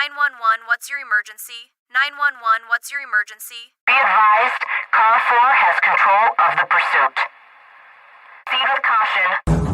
911, what's your emergency? 911, what's your emergency? Be advised, Car 4 has control of the pursuit. Proceed with caution.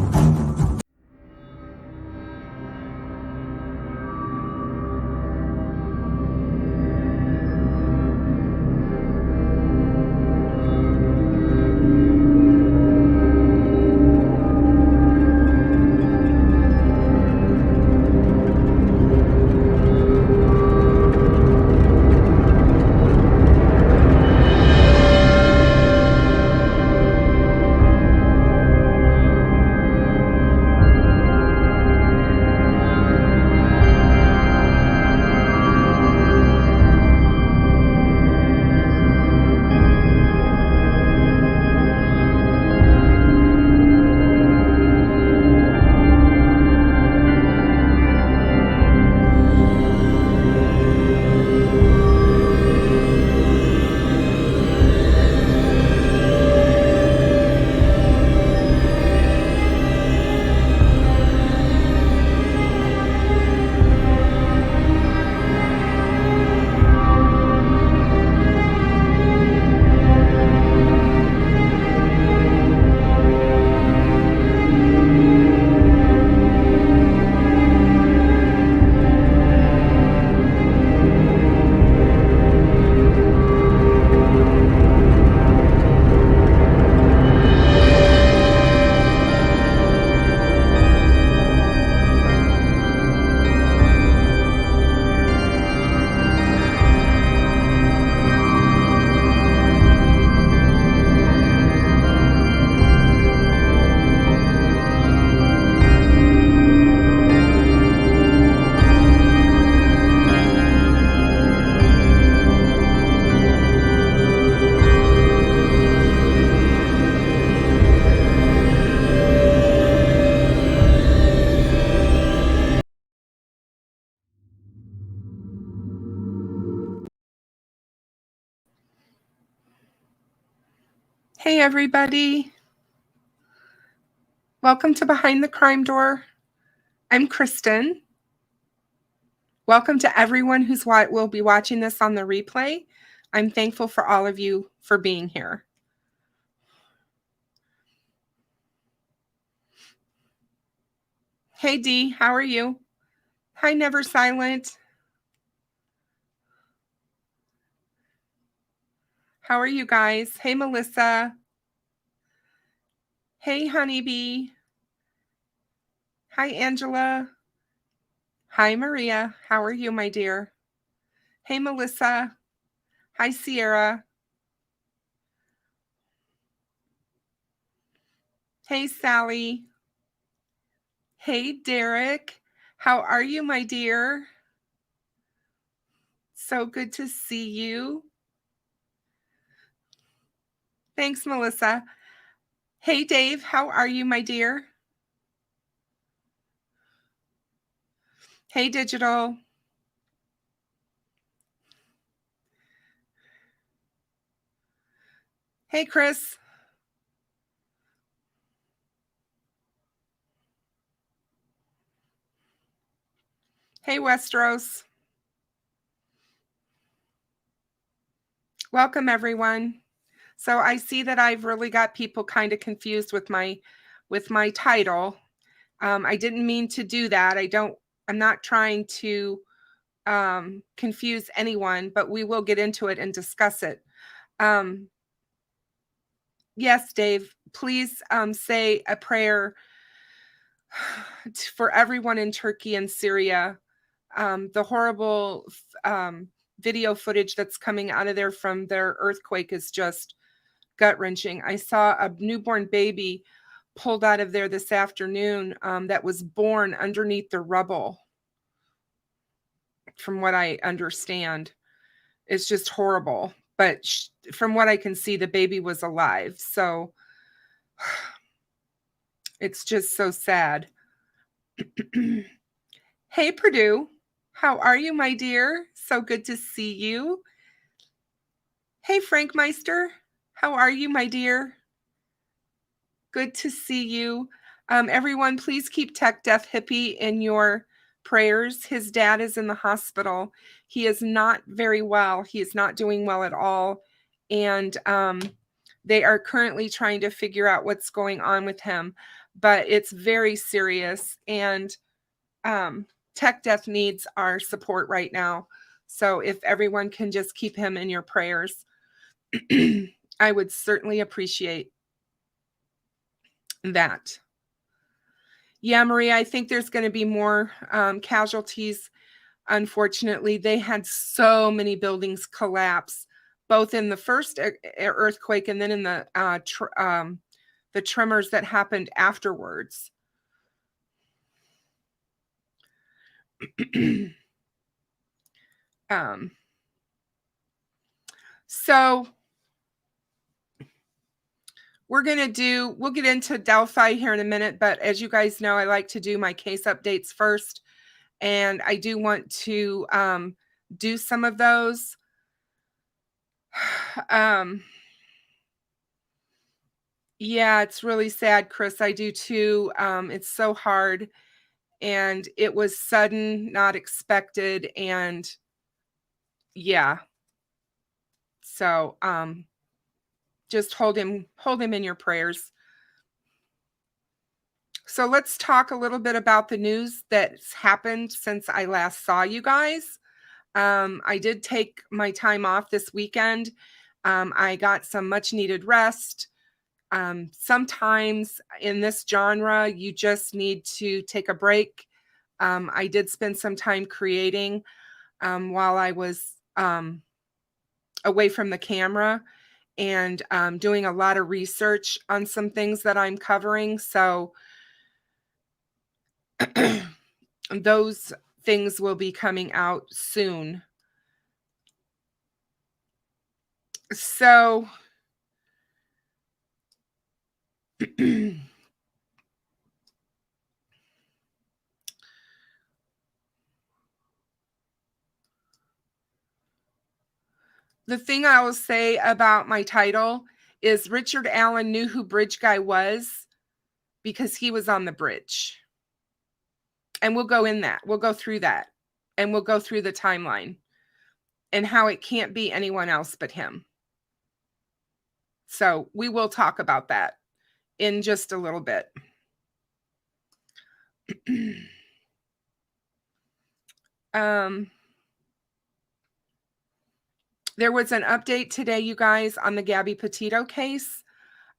Hey everybody, welcome to Behind the Crime Door. I'm Kristen. Welcome to everyone who's will be watching this on the replay. I'm thankful for all of you for being here. Hey Dee, how are you? Hi Never Silent. How are you guys? Hey Melissa. Hey Honeybee. Hi Angela. Hi Maria. How are you, my dear? Hey Melissa. Hi Sierra. Hey Sally. Hey Derek. How are you, my dear? So good to see you. Thanks, Melissa. Hey, Dave. How are you, my dear? Hey, Digital. Hey, Chris. Hey, Westeros. Welcome, everyone. So I see that I've really got people kind of confused with my title. I didn't mean to do that. I'm not trying to confuse anyone, but we will get into it and discuss it. Yes, Dave, please say a prayer for everyone in Turkey and Syria. The horrible video footage that's coming out of there from their earthquake is just gut-wrenching. I saw a newborn baby pulled out of there this afternoon that was born underneath the rubble. From what I understand, it's just horrible. But from what I can see, the baby was alive. So it's just so sad. Hey, Purdue. How are you, my dear? So good to see you. Hey, Frank Meister. How are you, my dear? Good to see you. Everyone, please keep Tech Deaf Hippie in your prayers. His dad is in the hospital. He is not very well. He is not doing well at all. And they are currently trying to figure out what's going on with him. But it's very serious. And Tech Death needs our support right now. So if everyone can just keep him in your prayers, I would certainly appreciate that. Yeah, Maria, I think there's going to be more casualties. Unfortunately, they had so many buildings collapse, both in the first earthquake and then in the tremors that happened afterwards. So we'll get into Delphi here in a minute, but as you guys know, I like to do my case updates first, and I do want to do some of those. Yeah, it's really sad, Chris. I do too. It's so hard, and it was sudden, not expected, and yeah. So, just hold him in your prayers. So let's talk a little bit about the news that's happened since I last saw you guys. I did take my time off this weekend. I got some much needed rest. Sometimes in this genre, you just need to take a break. I did spend some time creating while I was away from the camera, and doing a lot of research on some things that I'm covering. So those things will be coming out soon. So the thing I will say about my title is Richard Allen knew who Bridge Guy was because he was on the bridge. And we'll go through that. And we'll go through the timeline and how it can't be anyone else but him. So we will talk about that in just a little bit. There was an update today, you guys, on the Gabby Petito case.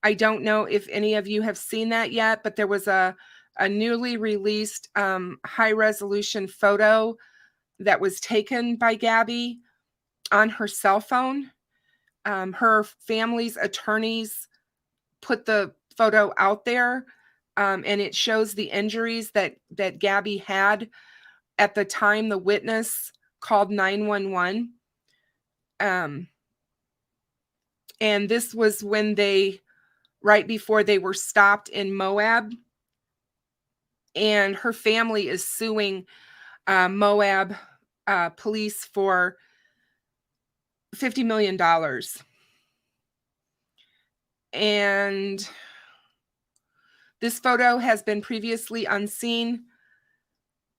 I don't know if any of you have seen that yet, but there was a newly released high-resolution photo that was taken by Gabby on her cell phone. Her family's attorneys put the photo out there, and it shows the injuries that Gabby had at the time the witness called 911. And this was when right before they were stopped in Moab. And her family is suing Moab police for $50 million. And this photo has been previously unseen.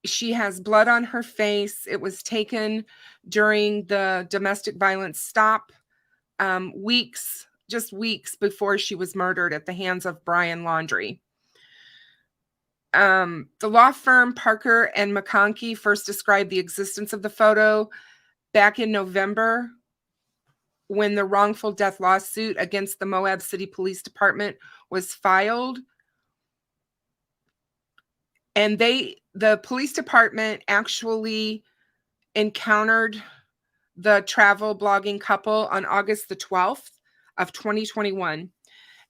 She has blood on her face. It was taken during the domestic violence stop, just weeks before she was murdered at the hands of Brian Laundrie. The law firm Parker and McConkie first described the existence of the photo back in November when the wrongful death lawsuit against the Moab City Police Department was filed. And the police department actually encountered the travel blogging couple on August the 12th of 2021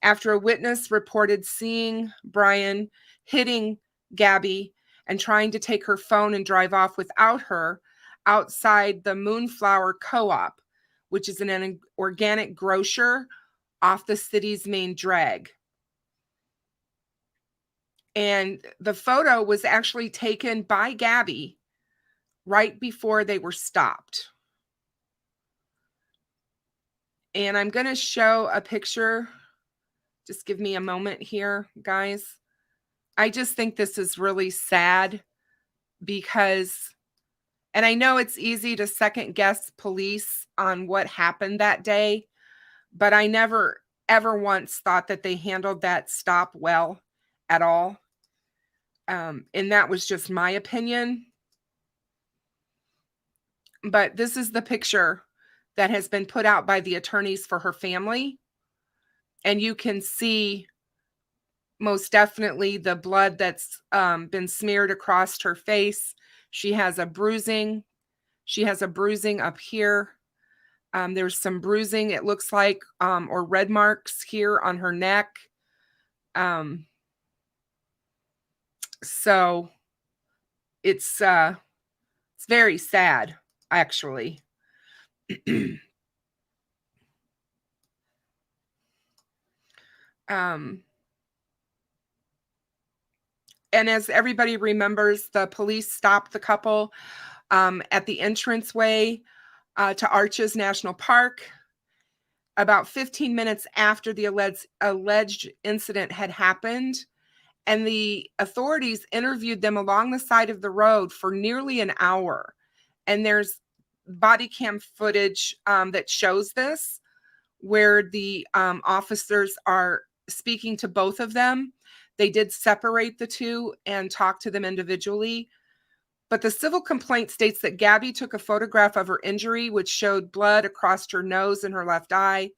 after a witness reported seeing Brian hitting Gabby and trying to take her phone and drive off without her outside the Moonflower Co-op, which is an organic grocer off the city's main drag. And the photo was actually taken by Gabby right before they were stopped. And I'm going to show a picture. Just give me a moment here, guys. I just think this is really sad because, and I know it's easy to second guess police on what happened that day, but I never ever once thought that they handled that stop well at all. And that was just my opinion. But this is the picture that has been put out by the attorneys for her family. And you can see most definitely the blood that's been smeared across her face. She has a bruising. She has a bruising up here. There's some bruising, it looks like, or red marks here on her neck. So it's very sad, actually. And as everybody remembers, the police stopped the couple at the entranceway to Arches National Park about 15 minutes after the alleged incident had happened. And the authorities interviewed them along the side of the road for nearly an hour. And there's body cam footage that shows this, where the officers are speaking to both of them. They did separate the two and talk to them individually. But the civil complaint states that Gabby took a photograph of her injury, which showed blood across her nose and her left eye.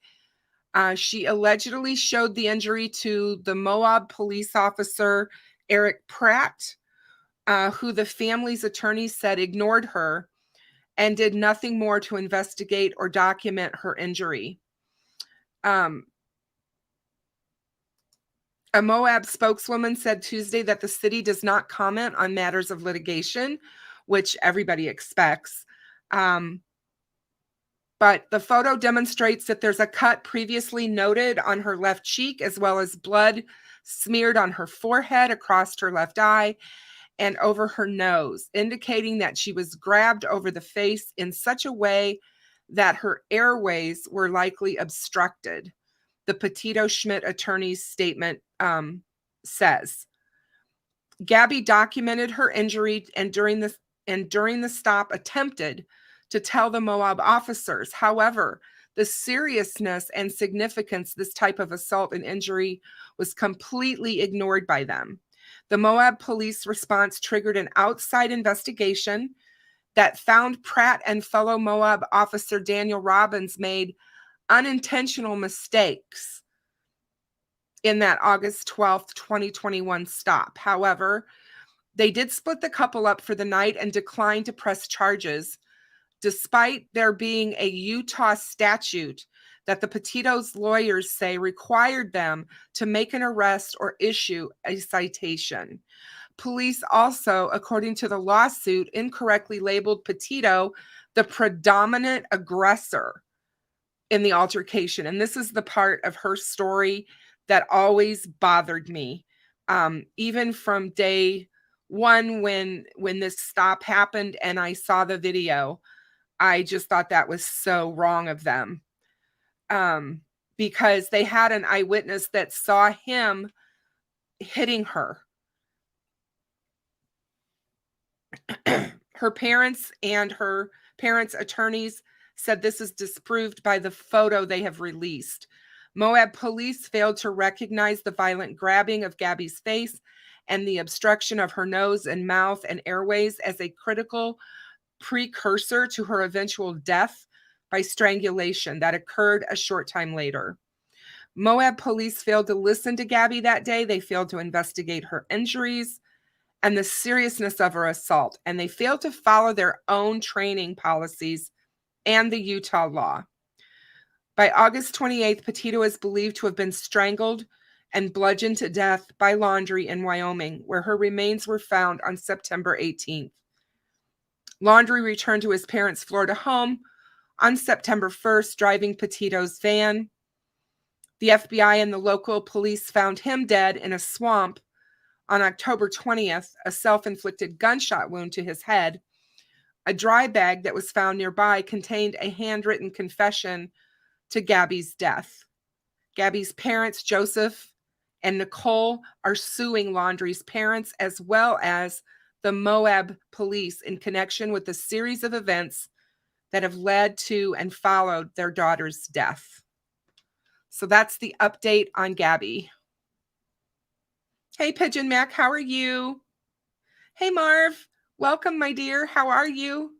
She allegedly showed the injury to the Moab police officer, Eric Pratt, who the family's attorney said ignored her and did nothing more to investigate or document her injury. A Moab spokeswoman said Tuesday that the city does not comment on matters of litigation, which everybody expects. But the photo demonstrates that there's a cut previously noted on her left cheek, as well as blood smeared on her forehead, across her left eye, and over her nose, indicating that she was grabbed over the face in such a way that her airways were likely obstructed. The Petito Schmidt attorney's statement says. Gabby documented her injury and during the stop attempted to tell the Moab officers. However, the seriousness and significance of this type of assault and injury was completely ignored by them. The Moab police response triggered an outside investigation that found Pratt and fellow Moab officer Daniel Robbins made unintentional mistakes in that August 12th, 2021 stop. However, they did split the couple up for the night and declined to press charges, despite there being a Utah statute that the Petito's lawyers say required them to make an arrest or issue a citation. Police also, according to the lawsuit, incorrectly labeled Petito the predominant aggressor in the altercation. And this is the part of her story that always bothered me. Even from day one, when this stop happened and I saw the video, I just thought that was so wrong of them. Because they had an eyewitness that saw him hitting her. Her parents and her parents' attorneys said this is disproved by the photo they have released. Moab police failed to recognize the violent grabbing of Gabby's face and the obstruction of her nose and mouth and airways as a critical precursor to her eventual death by strangulation that occurred a short time later. Moab police failed to listen to Gabby that day. They failed to investigate her injuries and the seriousness of her assault, and they failed to follow their own training policies and the Utah law. By August 28th, Petito is believed to have been strangled and bludgeoned to death by Laundrie in Wyoming, where her remains were found on September 18th. Laundrie returned to his parents' Florida home on September 1st, driving Petito's van. The FBI and the local police found him dead in a swamp on October 20th, a self-inflicted gunshot wound to his head. A dry bag that was found nearby contained a handwritten confession to Gabby's death. Gabby's parents, Joseph and Nicole, are suing Laundrie's parents as well as the Moab police in connection with the series of events that have led to and followed their daughter's death. So that's the update on Gabby. Hey, Pigeon Mac, how are you? Hey, Marv, welcome, my dear. How are you?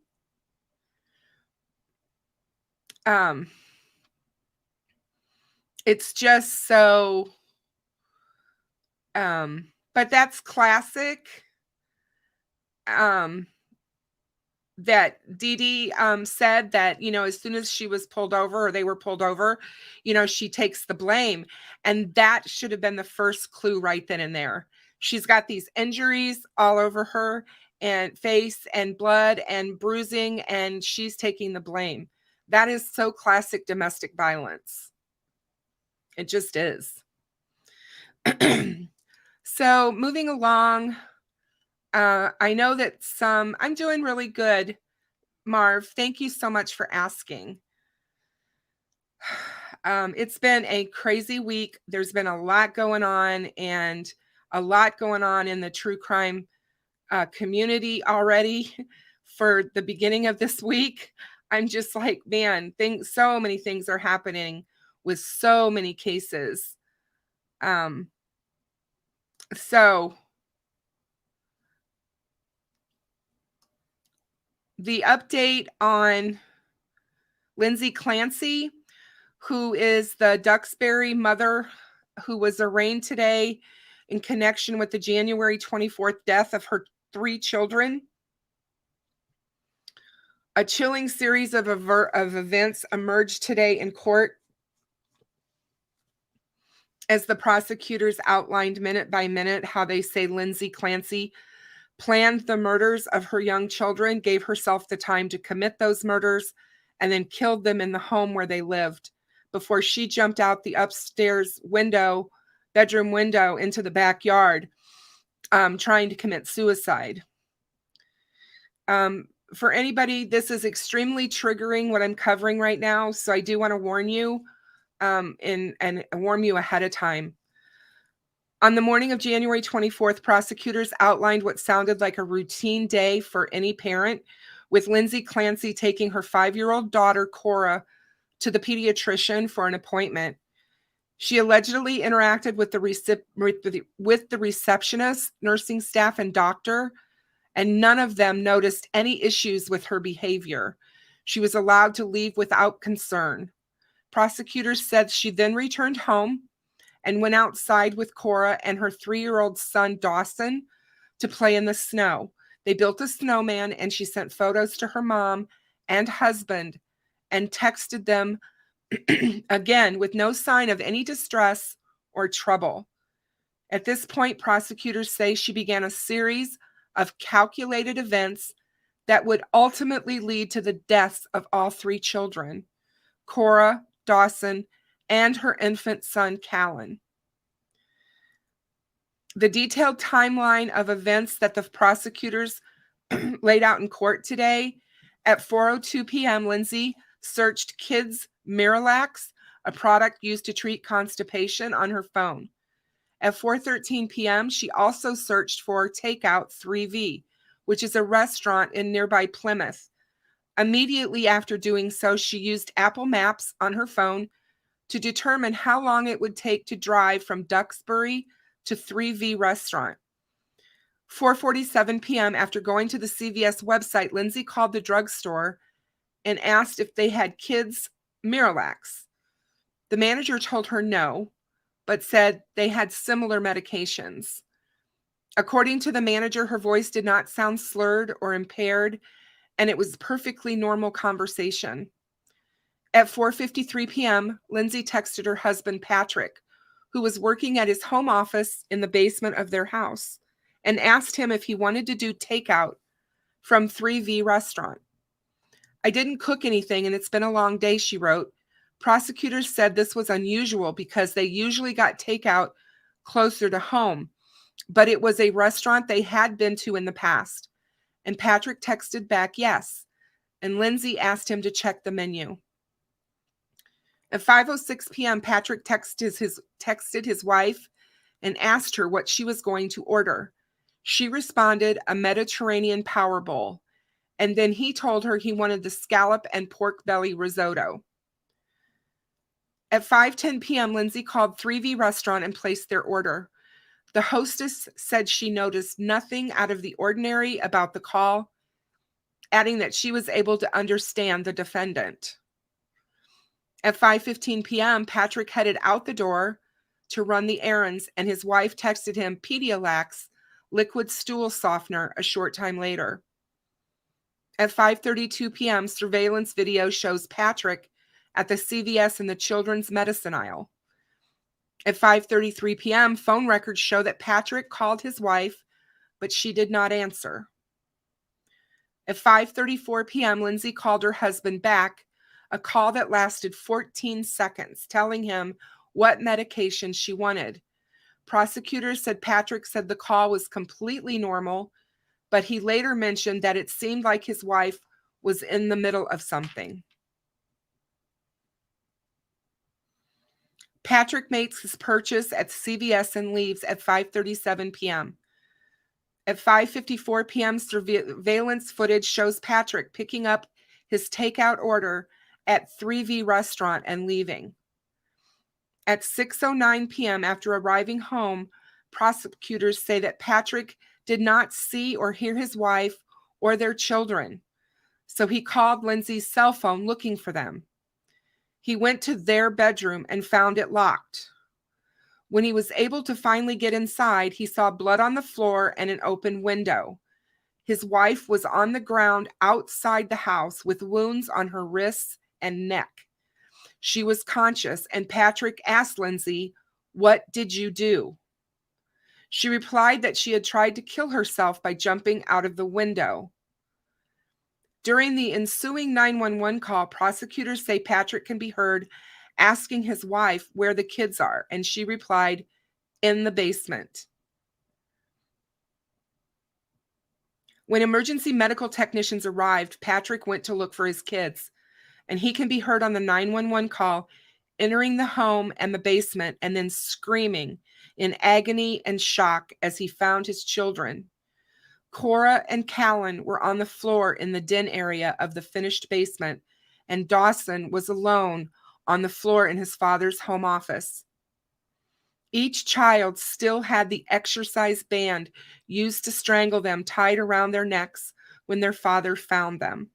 It's just so, but that's classic. That Dee Dee said that, as soon as she was pulled over or they were pulled over, she takes the blame. And that should have been the first clue right then and there. She's got these injuries all over her and face and blood and bruising, and she's taking the blame. That is so classic domestic violence. It just is. So moving along, I know that I'm doing really good, Marv. Thank you so much for asking. It's been a crazy week. There's been a lot going on, and a lot going on in the true crime community already for the beginning of this week. I'm just like, man, so many things are happening with so many cases. So the update on Lindsay Clancy, who is the Duxbury mother who was arraigned today in connection with the January 24th death of her 3 children. A chilling series of events emerged today in court as the prosecutors outlined minute by minute how they say Lindsay Clancy planned the murders of her young children, gave herself the time to commit those murders, and then killed them in the home where they lived before she jumped out the upstairs bedroom window into the backyard, trying to commit suicide. For anybody, this is extremely triggering what I'm covering right now, so I do want to warn you and warn you ahead of time. On the morning of January 24th, prosecutors outlined what sounded like a routine day for any parent, with Lindsay Clancy taking her 5-year-old daughter, Cora, to the pediatrician for an appointment. She allegedly interacted with the receptionist, nursing staff, and doctor, and none of them noticed any issues with her behavior. She was allowed to leave without concern. Prosecutors said she then returned home and went outside with Cora and her 3-year-old son, Dawson, to play in the snow. They built a snowman, and she sent photos to her mom and husband and texted them again with no sign of any distress or trouble. At this point, prosecutors say she began a series of calculated events that would ultimately lead to the deaths of all 3 children, Cora, Dawson, and her infant son, Callan. The detailed timeline of events that the prosecutors laid out in court today: at 4:02 p.m., Lindsay searched Kids Miralax, a product used to treat constipation, on her phone. At 4:13 p.m., she also searched for Takeout 3V, which is a restaurant in nearby Plymouth. Immediately after doing so, she used Apple Maps on her phone to determine how long it would take to drive from Duxbury to 3V restaurant. 4:47 p.m., after going to the CVS website, Lindsay called the drugstore and asked if they had Kids Miralax. The manager told her no, but said they had similar medications. According to the manager, her voice did not sound slurred or impaired, and it was perfectly normal conversation. At 4:53 p.m., Lindsay texted her husband, Patrick, who was working at his home office in the basement of their house, and asked him if he wanted to do takeout from 3V restaurant. I didn't cook anything, and it's been a long day, she wrote. Prosecutors said this was unusual because they usually got takeout closer to home, but it was a restaurant they had been to in the past. And Patrick texted back, yes, and Lindsay asked him to check the menu. At 5:06 p.m., Patrick texted his wife and asked her what she was going to order. She responded, a Mediterranean power bowl. And then he told her he wanted the scallop and pork belly risotto. At 5:10 p.m., Lindsay called 3V Restaurant and placed their order. The hostess said she noticed nothing out of the ordinary about the call, adding that she was able to understand the defendant. At 5:15 p.m., Patrick headed out the door to run the errands, and his wife texted him Pedialyte liquid stool softener a short time later. At 5:32 p.m., surveillance video shows Patrick at the CVS in the children's medicine aisle. At 5:33 p.m., phone records show that Patrick called his wife, but she did not answer. At 5:34 p.m., Lindsay called her husband back, a call that lasted 14 seconds, telling him what medication she wanted. Prosecutors said Patrick said the call was completely normal, but he later mentioned that it seemed like his wife was in the middle of something. Patrick makes his purchase at CVS and leaves at 5:37 p.m. At 5:54 p.m., surveillance footage shows Patrick picking up his takeout order at 3V Restaurant and leaving. At 6:09 p.m., after arriving home, prosecutors say that Patrick did not see or hear his wife or their children, so he called Lindsay's cell phone looking for them. He went to their bedroom and found it locked. When he was able to finally get inside, he saw blood on the floor and an open window. His wife was on the ground outside the house with wounds on her wrists and neck. She was conscious, and Patrick asked Lindsay, "What did you do?" She replied that she had tried to kill herself by jumping out of the window. During the ensuing 911 call, prosecutors say Patrick can be heard asking his wife where the kids are, and she replied, "In the basement." When emergency medical technicians arrived, Patrick went to look for his kids, and he can be heard on the 911 call entering the home and the basement and then screaming in agony and shock as he found his children. Cora and Callan were on the floor in the den area of the finished basement, and Dawson was alone on the floor in his father's home office. Each child still had the exercise band used to strangle them tied around their necks when their father found them.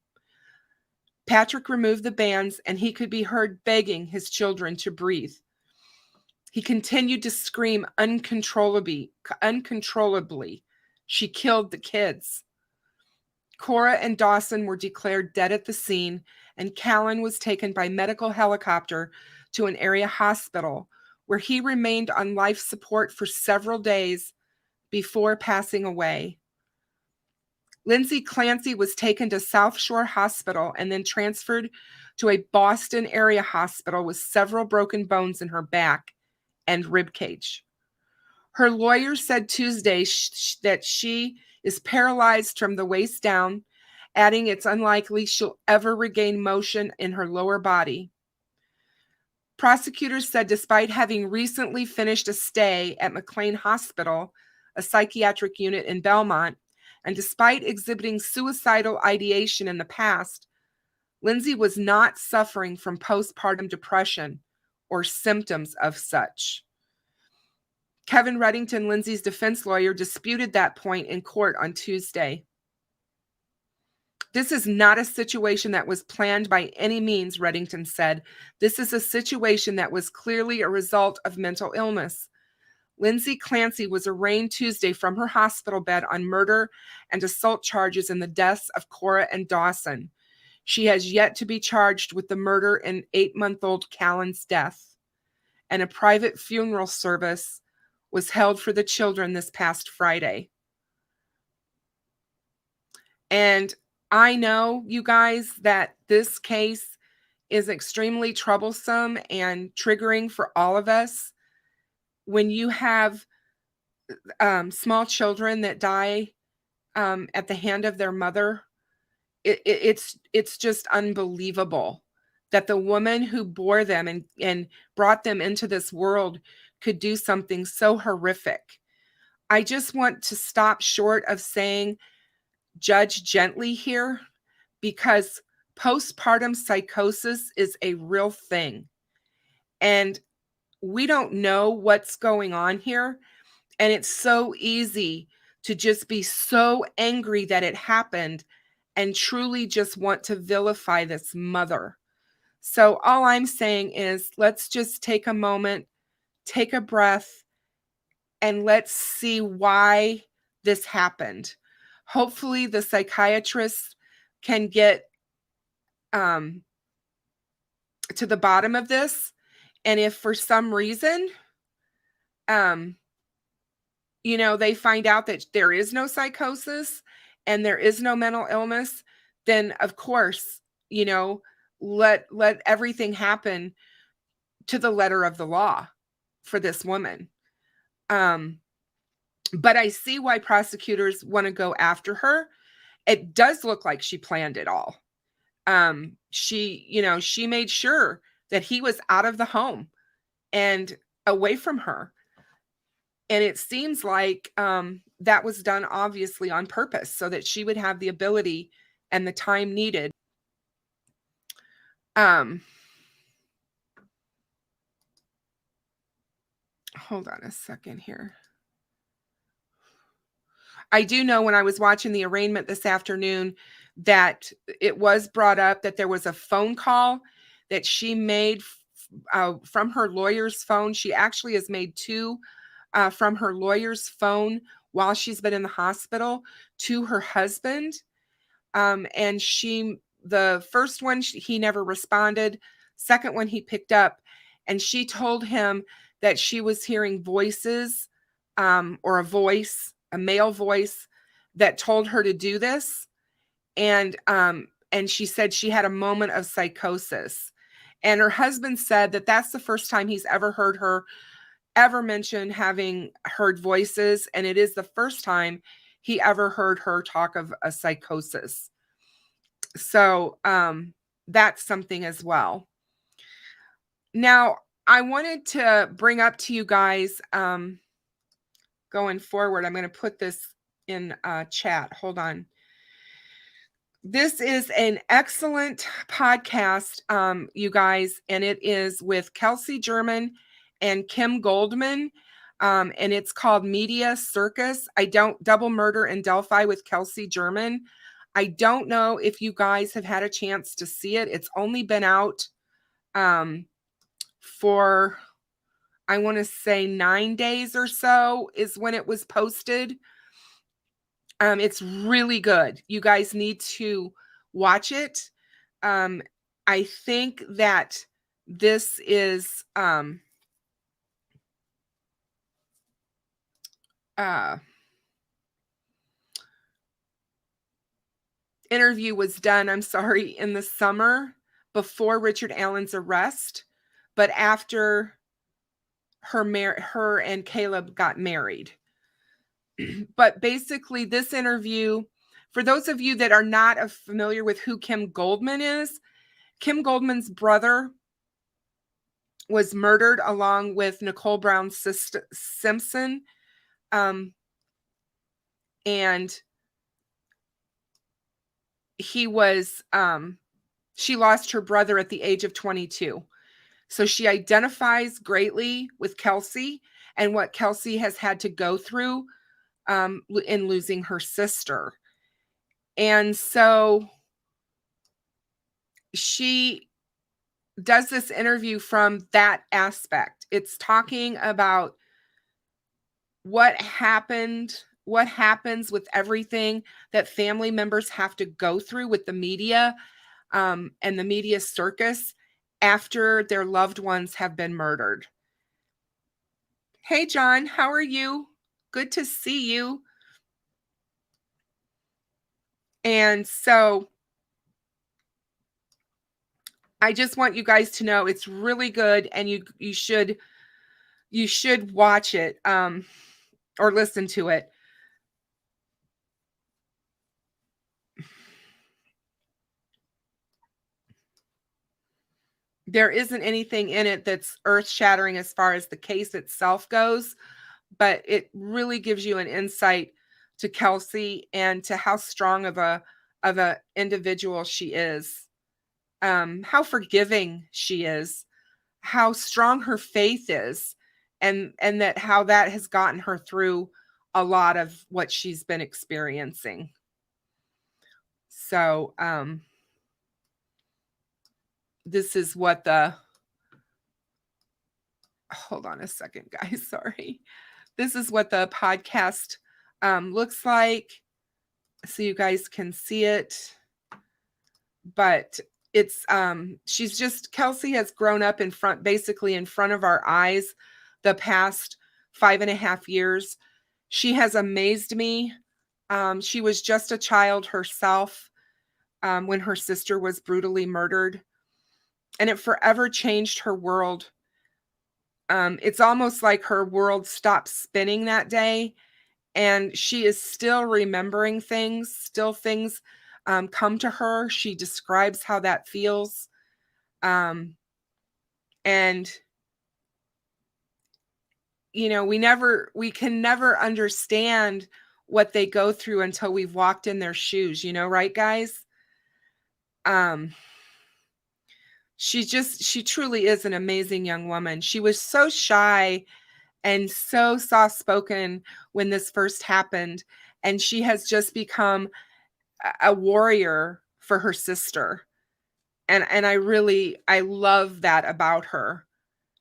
Patrick removed the bands, and he could be heard begging his children to breathe. He continued to scream uncontrollably. She killed the kids. Cora and Dawson were declared dead at the scene, and Callan was taken by medical helicopter to an area hospital where he remained on life support for several days before passing away. Lindsay Clancy was taken to South Shore Hospital and then transferred to a Boston area hospital with several broken bones in her back and rib cage. Her lawyer said Tuesday that she is paralyzed from the waist down, adding it's unlikely she'll ever regain motion in her lower body. Prosecutors said despite having recently finished a stay at McLean Hospital, a psychiatric unit in Belmont, and despite exhibiting suicidal ideation in the past, Lindsay was not suffering from postpartum depression or symptoms of such. Kevin Reddington, Lindsay's defense lawyer, disputed that point in court on Tuesday. "This is not a situation that was planned by any means," Reddington said. "This is a situation that was clearly a result of mental illness." Lindsay Clancy was arraigned Tuesday from her hospital bed on murder and assault charges in the deaths of Cora and Dawson. She has yet to be charged with the murder in 8-month-old Callan's death. And a private funeral service was held for the children this past Friday. And I know, you guys, that this case is extremely troublesome and triggering for all of us. When you have small children that die at the hand of their mother, it's just unbelievable that the woman who bore them and brought them into this world could do something so horrific. I just want to stop short of saying judge gently here, because postpartum psychosis is a real thing. And we don't know what's going on here. And it's so easy to just be so angry that it happened and truly just want to vilify this mother. So all I'm saying is, let's just take a moment, take a breath, and let's see why this happened. Hopefully the psychiatrist can get to the bottom of this. And if for some reason, they find out that there is no psychosis and there is no mental illness, then of course, let everything happen to the letter of the law for this woman. But I see why prosecutors want to go after her. It does look like she planned it all. She made sure that he was out of the home and away from her. And it seems like that was done obviously on purpose so that she would have the ability and the time needed. Hold on a second here. I do know when I was watching the arraignment this afternoon that it was brought up that there was a phone call that she made from her lawyer's phone. She actually has made two from her lawyer's phone while she's been in the hospital to her husband. And the first one, he never responded. Second one, he picked up, and she told him that she was hearing voices, or a male voice that told her to do this. And she said she had a moment of psychosis. And her husband said that that's the first time he's ever heard her ever mention having heard voices. And it is the first time he ever heard her talk of a psychosis. So that's something as well. Now, I wanted to bring up to you guys going forward. I'm going to put this in chat. Hold on. This is an excellent podcast, you guys, and it is with Kelsey German and Kim Goldman, and it's called Media Circus. Double Murder in Delphi with Kelsey German. I don't know if you guys have had a chance to see it. It's only been out for, I want to say 9 days or so is when it was posted. It's really good. You guys need to watch it. I think that this is interview was done, I'm sorry, in the summer before Richard Allen's arrest, but after her and Caleb got married. But basically, this interview, for those of you that are not familiar with who Kim Goldman is, Kim Goldman's brother was murdered along with Nicole Brown Simpson. And she lost her brother at the age of 22. So she identifies greatly with Kelsey and what Kelsey has had to go through in losing her sister. And so she does this interview from that aspect. It's talking about what happens with everything that family members have to go through with the media and the media circus after their loved ones have been murdered. Hey, John, how are you? Good to see you. And so I just want you guys to know it's really good, and you should watch it or listen to it. There isn't anything in it that's earth-shattering as far as the case itself goes, but it really gives you an insight to Kelsey and to how strong of a individual she is, how forgiving she is, how strong her faith is, and that how that has gotten her through a lot of what she's been experiencing. So this is what the, hold on a second, guys, sorry. This is what the podcast looks like, so you guys can see it. But it's she's just, Kelsey has grown up in front, basically in front of our eyes, the past 5.5 years. She has amazed me. She was just a child herself when her sister was brutally murdered, and it forever changed her world. It's almost like her world stopped spinning that day, and she is still remembering things, still things come to her. She describes how that feels. And, you know, we can never understand what they go through until we've walked in their shoes, you know, right, guys? She truly is an amazing young woman. She was so shy and so soft-spoken when this first happened, and she has just become a warrior for her sister. And I love that about her.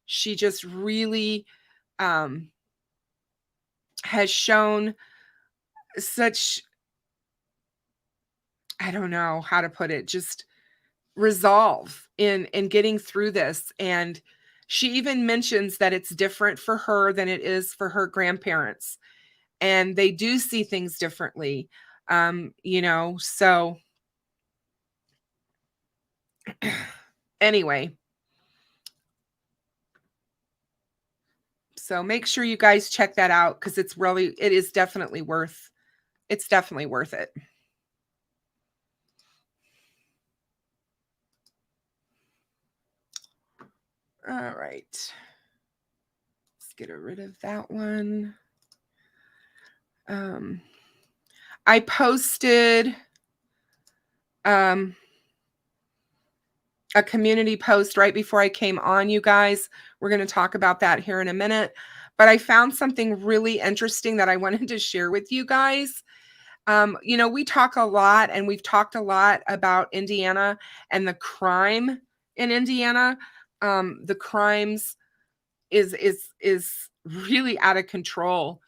She just really has shown such, I don't know how to put it, just resolve in getting through this. And she even mentions that it's different for her than it is for her grandparents, and they do see things differently. You know, so anyway, so make sure you guys check that out, because it is definitely worth it. All right, let's get rid of that one. I posted a community post right before I came on, you guys. We're going to talk about that here in a minute. But I found something really interesting that I wanted to share with you guys. You know, we talk a lot, and we've talked a lot about Indiana and the crime in Indiana. The crimes is really out of control.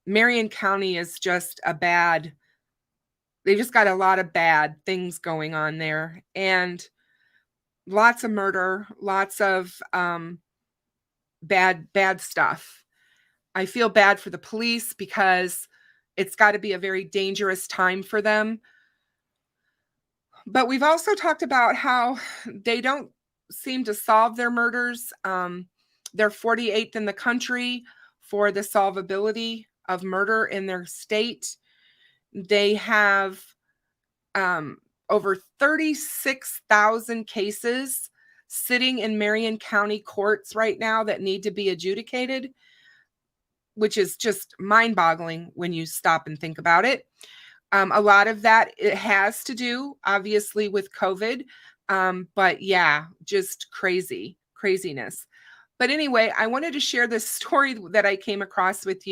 Marion County is just they just got a lot of bad things going on there, and lots of murder, lots of bad stuff. I feel bad for the police, because it's got to be a very dangerous time for them. But we've also talked about how they don't seem to solve their murders. They're 48th in the country for the solvability of murder in their state. They have over 36,000 cases sitting in Marion County courts right now that need to be adjudicated, which is just mind-boggling when you stop and think about it. A lot of that, it has to do, obviously, with COVID. But yeah, just craziness. But anyway, I wanted to share this story that I came across with,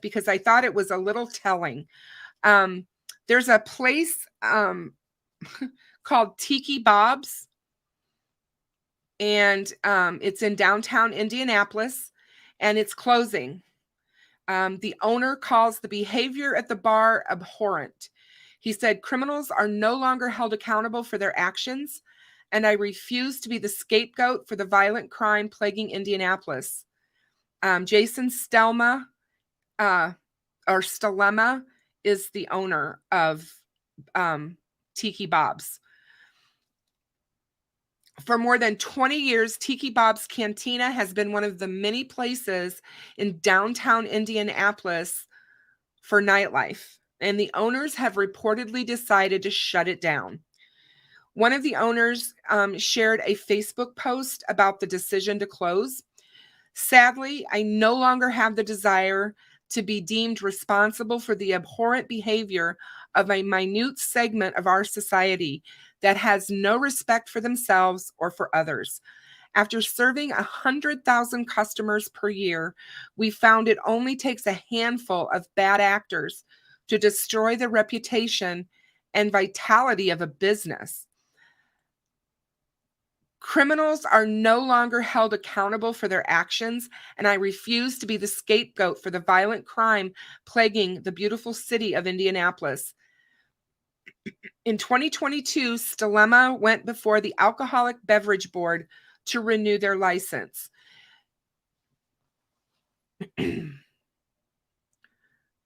because I thought it was a little telling. There's a place called Tiki Bob's, and it's in downtown Indianapolis, and it's closing. The owner calls the behavior at the bar abhorrent. He said, "Criminals are no longer held accountable for their actions, and I refuse to be the scapegoat for the violent crime plaguing Indianapolis." Jason Stelma, or Stelema, is the owner of Tiki Bob's. For more than 20 years, Tiki Bob's Cantina has been one of the many places in downtown Indianapolis for nightlife, and the owners have reportedly decided to shut it down. One of the owners shared a Facebook post about the decision to close, Sadly, I no longer have the desire to be deemed responsible for the abhorrent behavior of a minute segment of our society that has no respect for themselves or for others. After serving 100,000 customers per year, we found it only takes a handful of bad actors to destroy the reputation and vitality of a business. Criminals are no longer held accountable for their actions, and I refuse to be the scapegoat for the violent crime plaguing the beautiful city of Indianapolis. In 2022, Stelema went before the Alcoholic Beverage Board to renew their license.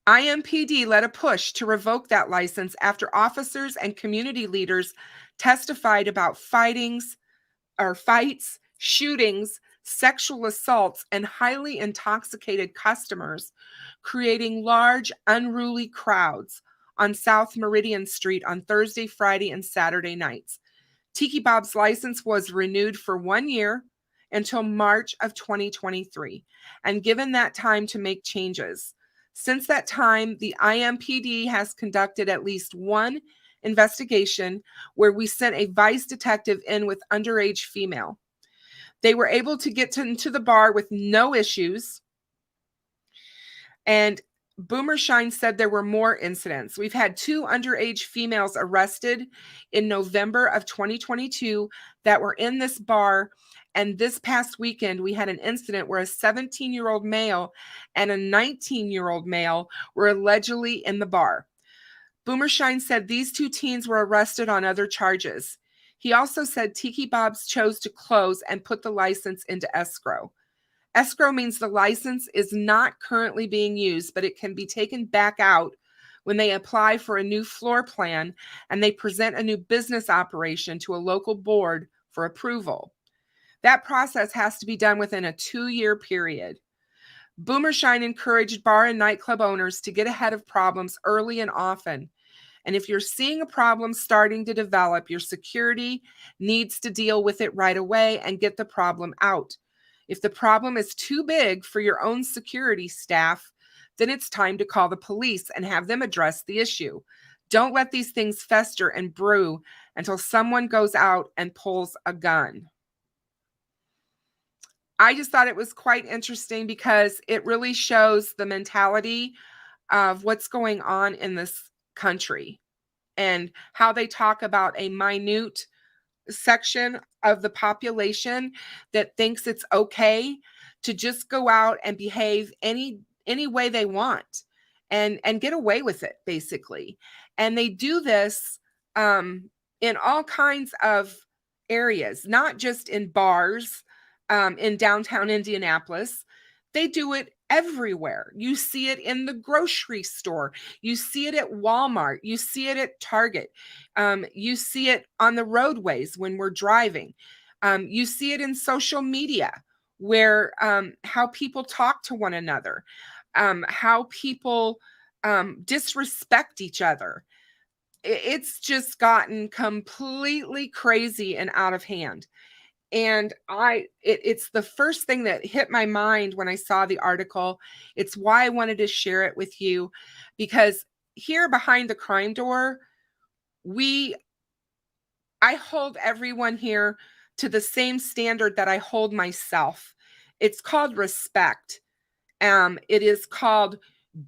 IMPD led a push to revoke that license after officers and community leaders testified about fights, shootings, sexual assaults, and highly intoxicated customers, creating large, unruly crowds on South Meridian Street on Thursday, Friday, and Saturday nights. Tiki Bob's license was renewed for 1 year until March of 2023, and given that time to make changes. Since that time, the IMPD has conducted at least one investigation where we sent a vice detective in with underage female. They were able to get into the bar with no issues. And Boomershine said there were more incidents. We've had 2 underage females arrested in November of 2022 that were in this bar. And this past weekend, we had an incident where a 17-year-old male and a 19-year-old male were allegedly in the bar. Boomershine said these 2 teens were arrested on other charges. He also said Tiki Bob's chose to close and put the license into escrow. Escrow means the license is not currently being used, but it can be taken back out when they apply for a new floor plan and they present a new business operation to a local board for approval. That process has to be done within a 2-year period. Boomershine encouraged bar and nightclub owners to get ahead of problems early and often. And if you're seeing a problem starting to develop, your security needs to deal with it right away and get the problem out. If the problem is too big for your own security staff, then it's time to call the police and have them address the issue. Don't let these things fester and brew until someone goes out and pulls a gun. I just thought it was quite interesting because it really shows the mentality of what's going on in this country and how they talk about a minute section of the population that thinks it's okay to just go out and behave any way they want and get away with it, basically. And they do this in all kinds of areas, not just in bars in downtown Indianapolis. They do it everywhere. You see it in the grocery store. You see it at Walmart. You see it at Target. You see it on the roadways when we're driving. You see it in social media where how people talk to one another, how people disrespect each other. It's just gotten completely crazy and out of hand. And it's the first thing that hit my mind when I saw the article. It's why I wanted to share it with you, because here behind the crime door, I hold everyone here to the same standard that I hold myself. It's called respect. It is called,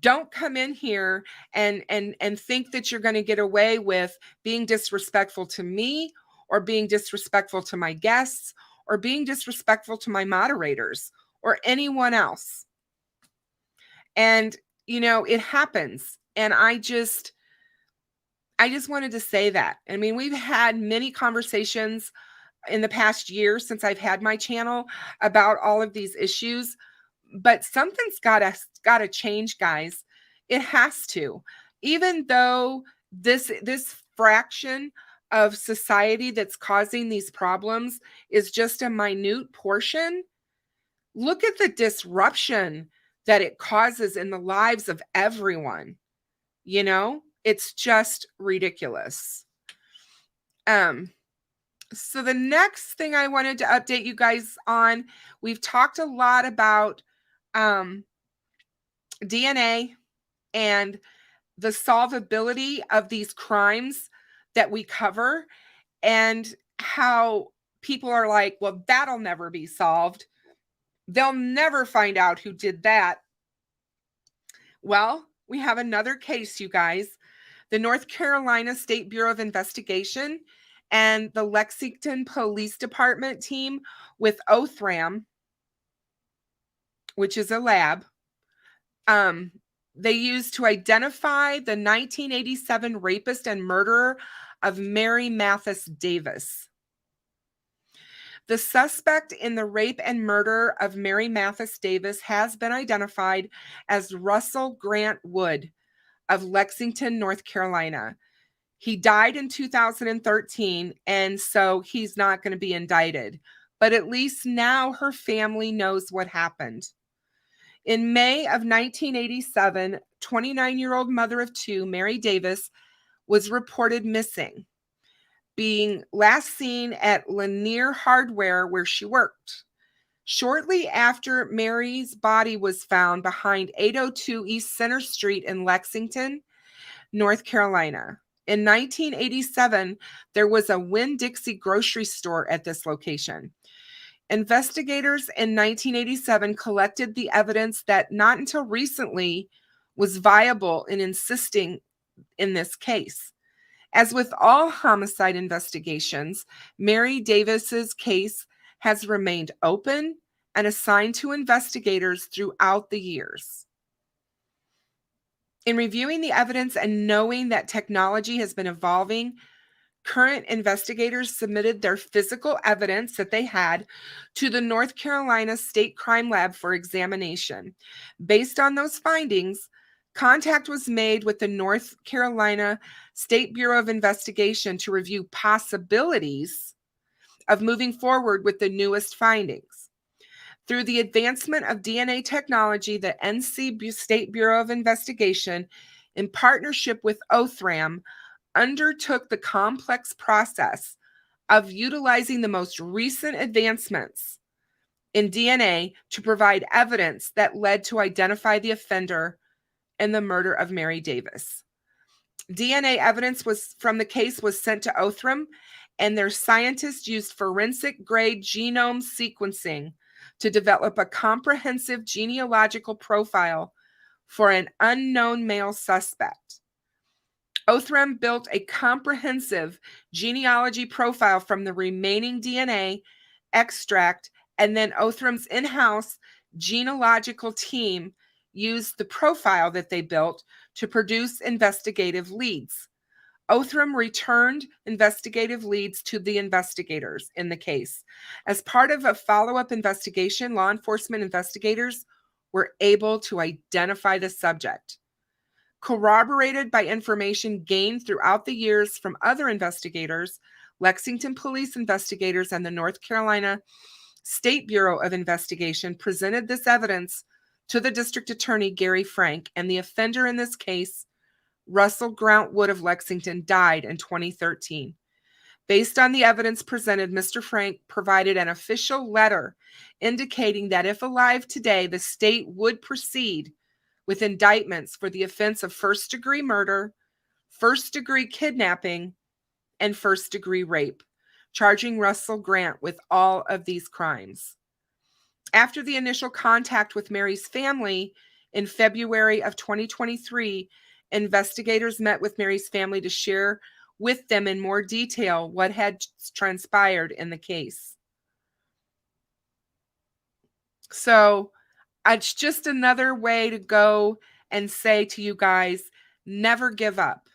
don't come in here and think that you're going to get away with being disrespectful to me, or being disrespectful to my guests, or being disrespectful to my moderators, or anyone else. And, it happens. And I just wanted to say that. I mean, we've had many conversations in the past year since I've had my channel about all of these issues, but something's gotta change, guys. It has to. Even though this fraction of society that's causing these problems is just a minute portion, look at the disruption that it causes in the lives of everyone. It's just ridiculous. So the next thing I wanted to update you guys on, we've talked a lot about DNA and the solvability of these crimes that we cover, and how people are like, well, that'll never be solved. They'll never find out who did that. Well, we have another case, you guys. The North Carolina State Bureau of Investigation and the Lexington Police Department team with Othram, which is a lab, they used to identify the 1987 rapist and murderer of Mary Mathis Davis. The suspect in the rape and murder of Mary Mathis Davis has been identified as Russell Grant Wood of Lexington, North Carolina. He died in 2013, and so he's not going to be indicted. But at least now her family knows what happened. In May of 1987, 29-year-old mother of two, Mary Davis, was reported missing, being last seen at Lanier Hardware where she worked. Shortly after Mary's body was found behind 802 East Center Street in Lexington, North Carolina. In 1987, there was a Winn-Dixie grocery store at this location. Investigators in 1987 collected the evidence that not until recently was viable in insisting in this case. As with all homicide investigations, Mary Davis's case has remained open and assigned to investigators throughout the years. In reviewing the evidence and knowing that technology has been evolving, current investigators submitted their physical evidence that they had to the North Carolina State Crime Lab for examination. Based on those findings, contact was made with the North Carolina State Bureau of Investigation to review possibilities of moving forward with the newest findings. Through the advancement of DNA technology, the NC State Bureau of Investigation, in partnership with Othram, undertook the complex process of utilizing the most recent advancements in DNA to provide evidence that led to identify the offender in the murder of Mary Davis. DNA evidence from the case was sent to Othram, and their scientists used forensic-grade genome sequencing to develop a comprehensive genealogical profile for an unknown male suspect. Othram built a comprehensive genealogy profile from the remaining DNA extract, and then Othram's in-house genealogical team used the profile that they built to produce investigative leads. Othram returned investigative leads to the investigators in the case. As part of a follow-up investigation, law enforcement investigators were able to identify the subject. Corroborated by information gained throughout the years from other investigators, Lexington police investigators and the North Carolina State Bureau of Investigation presented this evidence to the district attorney, Gary Frank, and the offender in this case, Russell Grant Wood of Lexington, died in 2013. Based on the evidence presented, Mr. Frank provided an official letter indicating that if alive today, the state would proceed with indictments for the offense of first-degree murder, first-degree kidnapping, and first-degree rape, charging Russell Grant with all of these crimes. After the initial contact with Mary's family in February of 2023, investigators met with Mary's family to share with them in more detail what had transpired in the case. So it's just another way to go and say to you guys, never give up.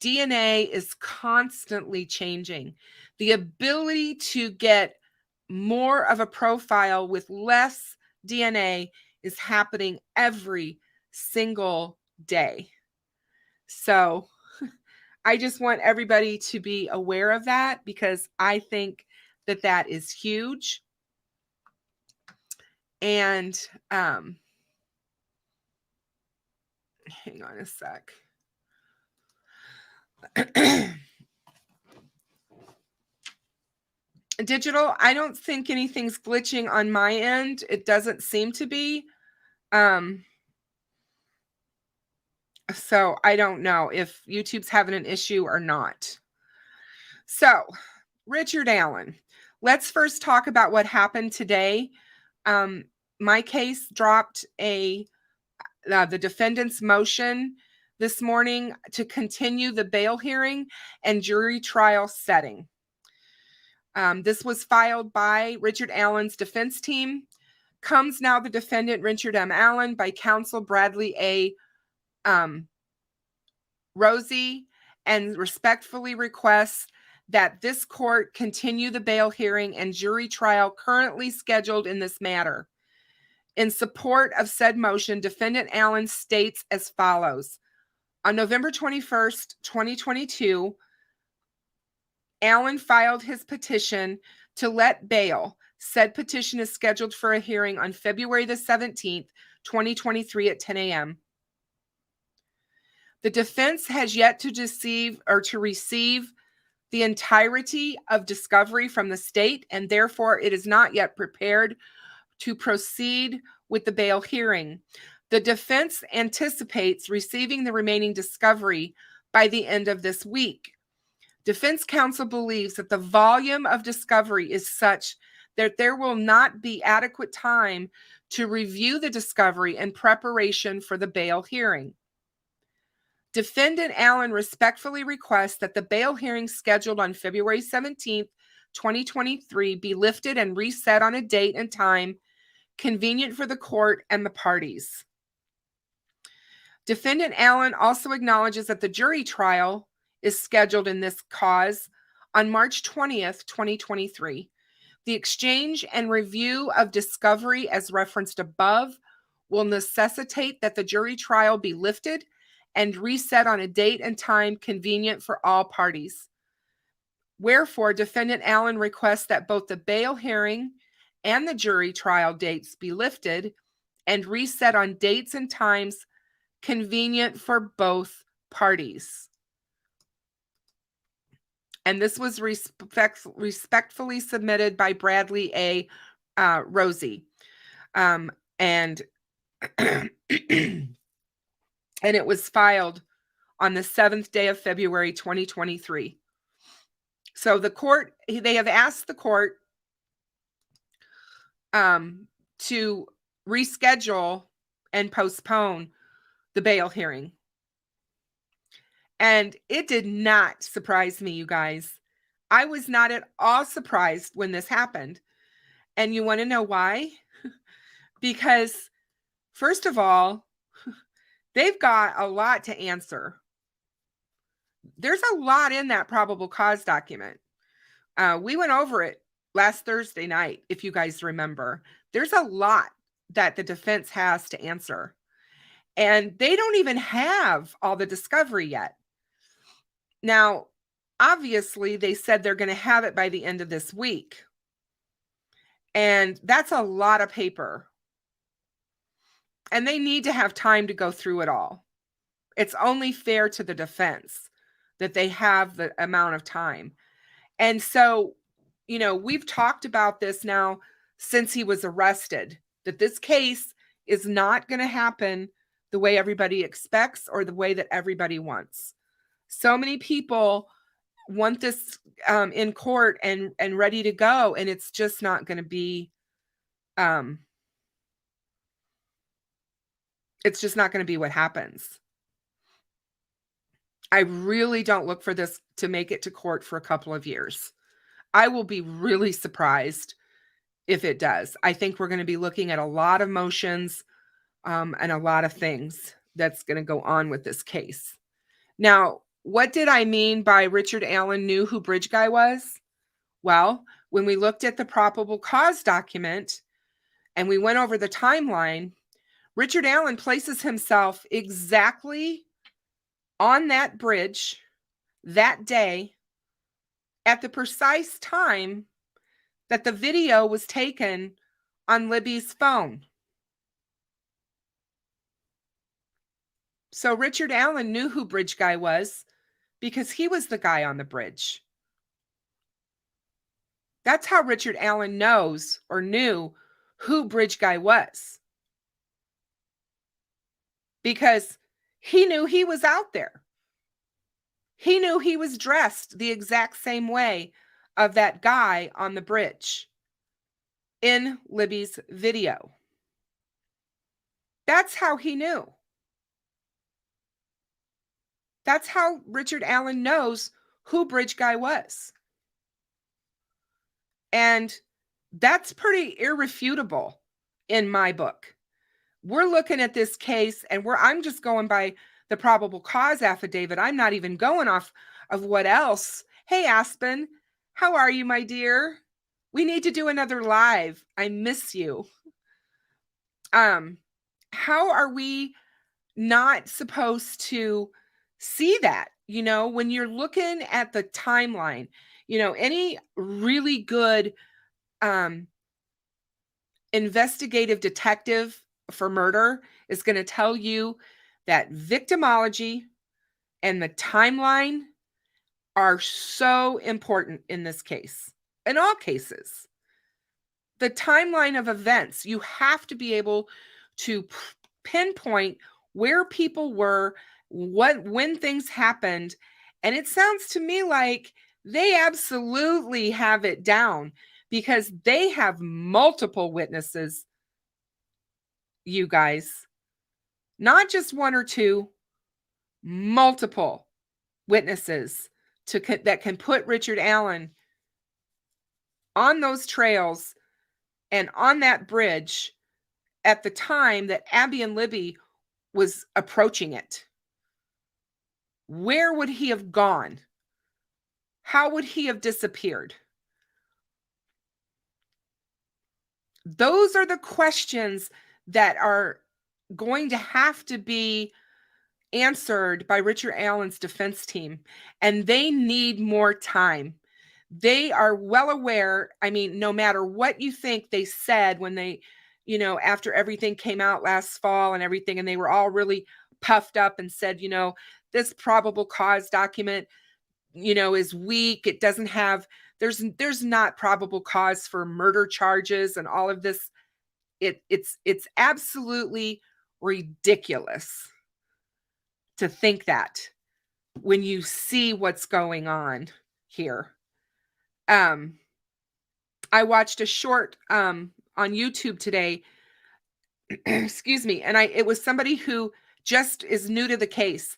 DNA is constantly changing. The ability to get more of a profile with less DNA is happening every single day. So I just want everybody to be aware of that, because I think that that is huge. And hang on a sec. Digital, I don't think anything's glitching on my end. It doesn't seem to be. So I don't know if YouTube's having an issue or not. So, Richard Allen, let's first talk about what happened today. My case dropped the defendant's motion this morning to continue the bail hearing and jury trial setting. This was filed by Richard Allen's defense team. Comes now the defendant, Richard M. Allen, by counsel Bradley A. Rosie, and respectfully requests that this court continue the bail hearing and jury trial currently scheduled in this matter. In support of said motion, defendant Allen states as follows. On November 21st, 2022, Allen filed his petition to let bail. Said petition is scheduled for a hearing on February the 17th, 2023 at 10 a.m. The defense has yet to receive the entirety of discovery from the state, and therefore it is not yet prepared to proceed with the bail hearing. The defense anticipates receiving the remaining discovery by the end of this week. Defense counsel believes that the volume of discovery is such that there will not be adequate time to review the discovery in preparation for the bail hearing. Defendant Allen respectfully requests that the bail hearing scheduled on February 17th, 2023 be lifted and reset on a date and time convenient for the court and the parties. Defendant Allen also acknowledges that the jury trial is scheduled in this cause on March 20th, 2023. The exchange and review of discovery as referenced above will necessitate that the jury trial be lifted and reset on a date and time convenient for all parties. Wherefore, defendant Allen requests that both the bail hearing and the jury trial dates be lifted and reset on dates and times convenient for both parties. And this was respectfully submitted by Bradley A. Rosie. And and it was filed on the 7th day of February, 2023. So the court, they have asked the court to reschedule and postpone the bail hearing. And it did not surprise me, you guys. I was not at all surprised when this happened. And you want to know why? Because, first of all, they've got a lot to answer. There's a lot in that probable cause document. We went over it last Thursday night, if you guys remember. There's a lot that the defense has to answer. And they don't even have all the discovery yet. Now, obviously, they said they're going to have it by the end of this week. And that's a lot of paper. And they need to have time to go through it all. It's only fair to the defense that they have the amount of time. And so, you know, we've talked about this now since he was arrested, that this case is not going to happen the way everybody expects or the way that everybody wants. So many people want this in court and ready to go, and it's just not going to be it's just not going to be what happens. I really don't look for this to make it to court for a couple of years. I will be really surprised if it does. I think we're going to be looking at a lot of motions and a lot of things that's going to go on with this case. Now, what did I mean by Richard Allen knew who Bridge Guy was? Well, when we looked at the probable cause document and we went over the timeline, Richard Allen places himself exactly on that bridge that day at the precise time that the video was taken on Libby's phone. So Richard Allen knew who Bridge Guy was because he was the guy on the bridge. That's how Richard Allen knows or knew who Bridge Guy was. Because he knew he was out there. He knew he was dressed the exact same way of that guy on the bridge in Libby's video. That's how he knew. That's how Richard Allen knows who Bridge Guy was. And that's pretty irrefutable in my book. We're looking at this case and I'm just going by the probable cause affidavit. I'm not even going off of what else. Hey, Aspen, how are you, my dear? We need to do another live. I miss you. How are we not supposed to see that? You know, when you're looking at the timeline, you know, any really good investigative detective for murder is going to tell you that victimology and the timeline are so important in this case. In all cases, the timeline of events, you have to be able to pinpoint where people were, when things happened. And it sounds to me like they absolutely have it down because they have multiple witnesses, you guys. Not just one or two, multiple witnesses that can put Richard Allen on those trails and on that bridge at the time that Abby and Libby was approaching it. Where would he have gone? How would he have disappeared? Those are the questions that are going to have to be answered by Richard Allen's defense team, and they need more time. They are well aware. I mean, no matter what you think they said when they, you know, after everything came out last fall and everything, and they were all really puffed up and said, you know, this probable cause document, you know, is weak. It doesn't have, there's not probable cause for murder charges and all of this. It's absolutely ridiculous to think that when you see what's going on here. I watched a short on YouTube today, excuse me, and it was somebody who just is new to the case.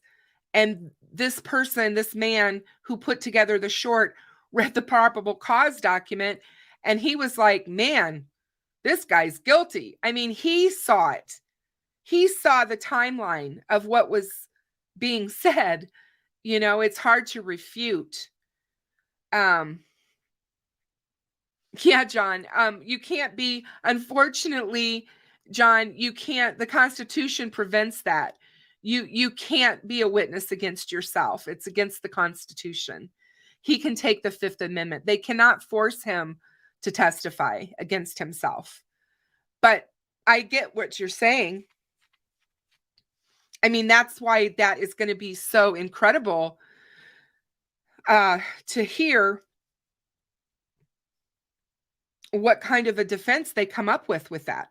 And this person, this man who put together the short, read the probable cause document, and he was like, man, this guy's guilty. I mean, he saw it. He saw the timeline of what was being said. You know, it's hard to refute. Yeah, John, you can't be, unfortunately, John, you can't, the Constitution prevents that. You can't be a witness against yourself. It's against the Constitution. He can take the Fifth Amendment. They cannot force him to testify against himself. But I get what you're saying. I mean, that's why that is going to be so incredible to hear what kind of a defense they come up with that.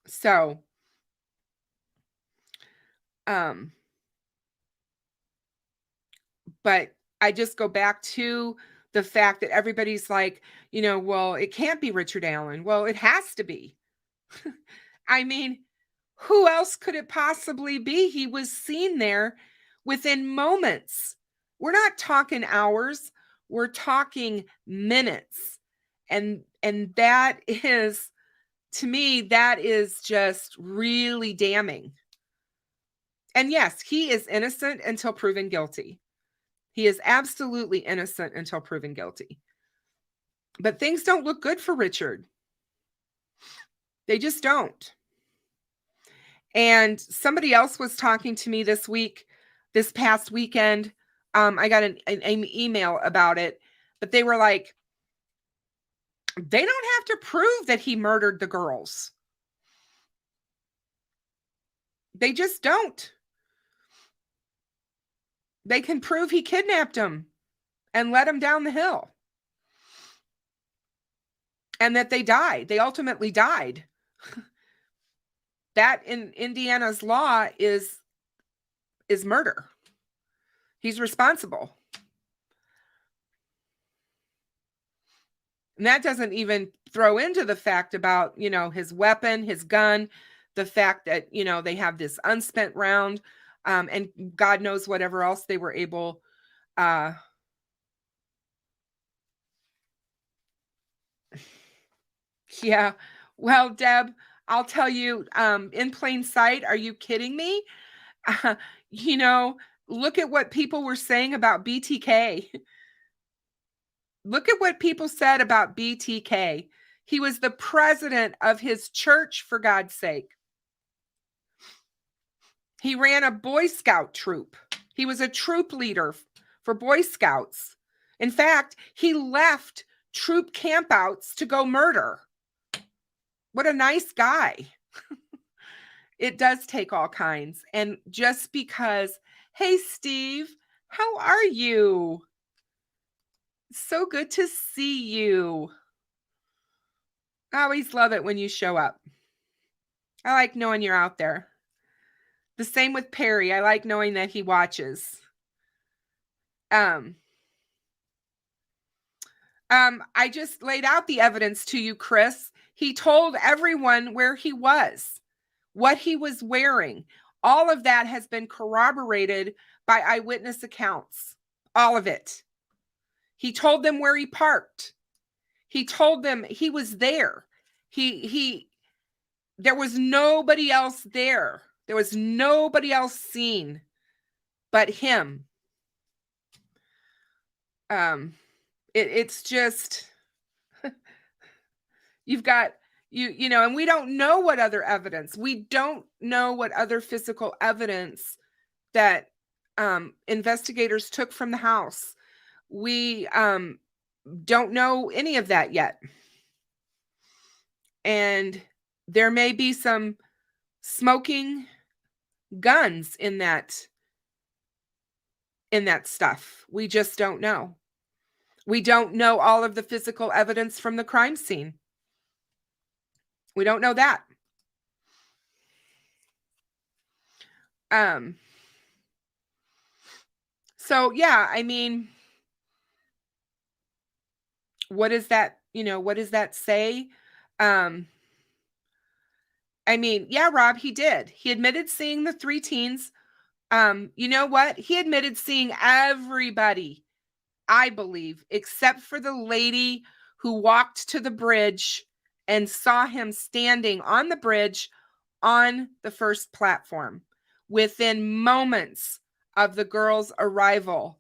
So, but I just go back to the fact that everybody's like, you know, well, it can't be Richard Allen. Well, it has to be. I mean, who else could it possibly be? He was seen there within moments. We're not talking hours. We're talking minutes. And that is, to me, that is just really damning. And yes, he is innocent until proven guilty. He is absolutely innocent until proven guilty. But things don't look good for Richard. They just don't. And somebody else was talking to me this past weekend. I got an email about it, but they were like, they don't have to prove that he murdered the girls. They just don't. They can prove he kidnapped them. and led them down the hill. And that they died. They ultimately died. That in Indiana's law is murder. He's responsible. And that doesn't even throw into the fact about, his weapon, his gun, the fact that, they have this unspent round, and God knows whatever else they were able, yeah. Well, Deb, I'll tell you, in plain sight, are you kidding me? Look at what people were saying about BTK. Look at what people said about BTK. He was the president of his church, for God's sake. He ran a Boy Scout troop. He was a troop leader for Boy Scouts. In fact, he left troop campouts to go murder. What a nice guy. It does take all kinds. And just because, hey, Steve, how are you? So good to see you. I always love it when you show up. I like knowing you're out there. The same with Perry. I like knowing that he watches. I just laid out the evidence to you, Chris. He told everyone where he was, what he was wearing. All of that has been corroborated by eyewitness accounts. All of it. He told them where he parked. He told them he was there. There was nobody else there. There was nobody else seen but him. It's just, you've got, and we don't know what other evidence. We don't know what other physical evidence that investigators took from the house. We don't know any of that yet. And there may be some smoking guns in that stuff. We just don't know. We don't know all of the physical evidence from the crime scene. We don't know that. So yeah, I mean, what does that say? I mean, yeah, Rob, he did. He admitted seeing the 3 teens. You know what? He admitted seeing everybody, I believe, except for the lady who walked to the bridge and saw him standing on the bridge on the first platform within moments of the girls' arrival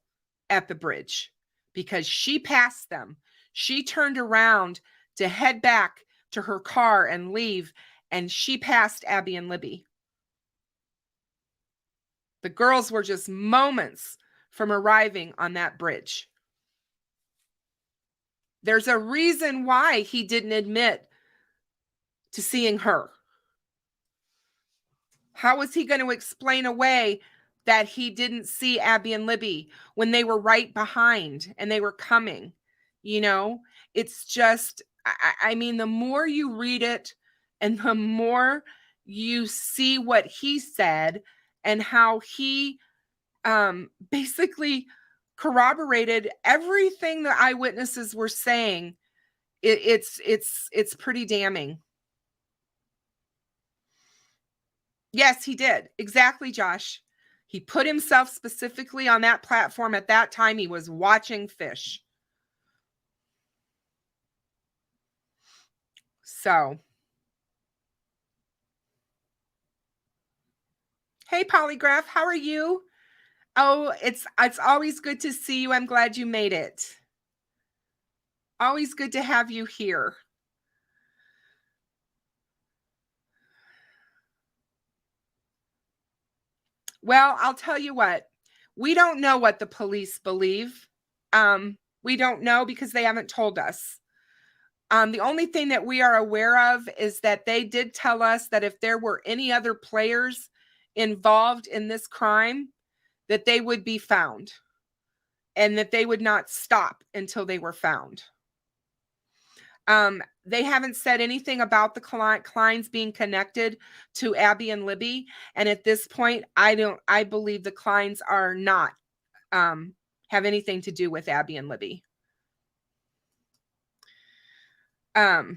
at the bridge, because she passed them. She turned around to head back to her car and leave, and she passed Abby and Libby. The girls were just moments from arriving on that bridge. There's a reason why he didn't admit to seeing her. How was he going to explain away that he didn't see Abby and Libby when they were right behind and they were coming? It's just, I mean, the more you read it and the more you see what he said and how he basically corroborated everything the eyewitnesses were saying, it's pretty damning. Yes, he did. Exactly, Josh. He put himself specifically on that platform at that time. He was watching fish. So, hey, Polygraph, how are you? Oh, it's always good to see you. I'm glad you made it. Always good to have you here. Well, I'll tell you what. We don't know what the police believe. We don't know because they haven't told us. The only thing that we are aware of is that they did tell us that if there were any other players involved in this crime, that they would be found. and that they would not stop until they were found. They haven't said anything about the Kleins being connected to Abby and Libby. And at this point, I believe the Kleins are not, have anything to do with Abby and Libby. Oh,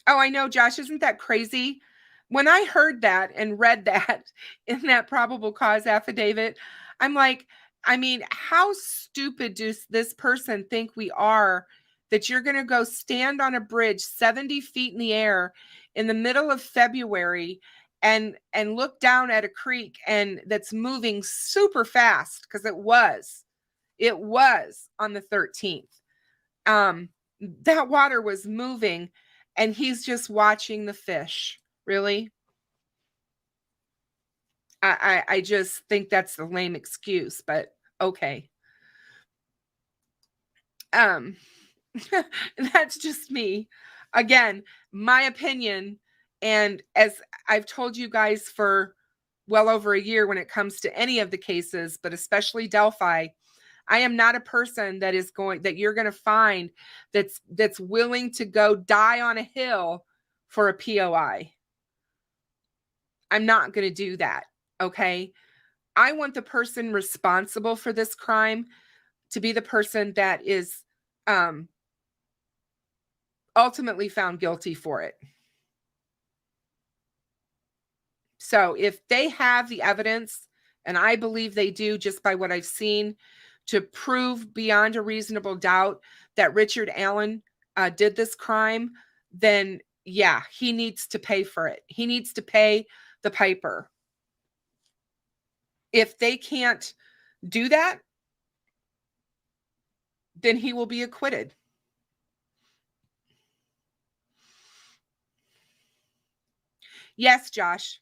I know, Josh, isn't that crazy? When I heard that and read that in that probable cause affidavit, I'm like, I mean, how stupid does this person think we are, that you're going to go stand on a bridge 70 feet in the air in the middle of February and look down at a creek and that's moving super fast, because it was on the 13th. That water was moving and he's just watching the fish. Really? I just think that's the lame excuse, but okay. That's just me. Again, my opinion. And as I've told you guys for well over a year when it comes to any of the cases, but especially Delphi, I am not a person that you're going to find that's willing to go die on a hill for a POI. I'm not going to do that. Okay. I want the person responsible for this crime to be the person that is ultimately found guilty for it. So if they have the evidence, and I believe they do just by what I've seen, to prove beyond a reasonable doubt that Richard Allen did this crime, then yeah, he needs to pay for it. He needs to pay the piper. If they can't do that, then he will be acquitted. Yes, Josh.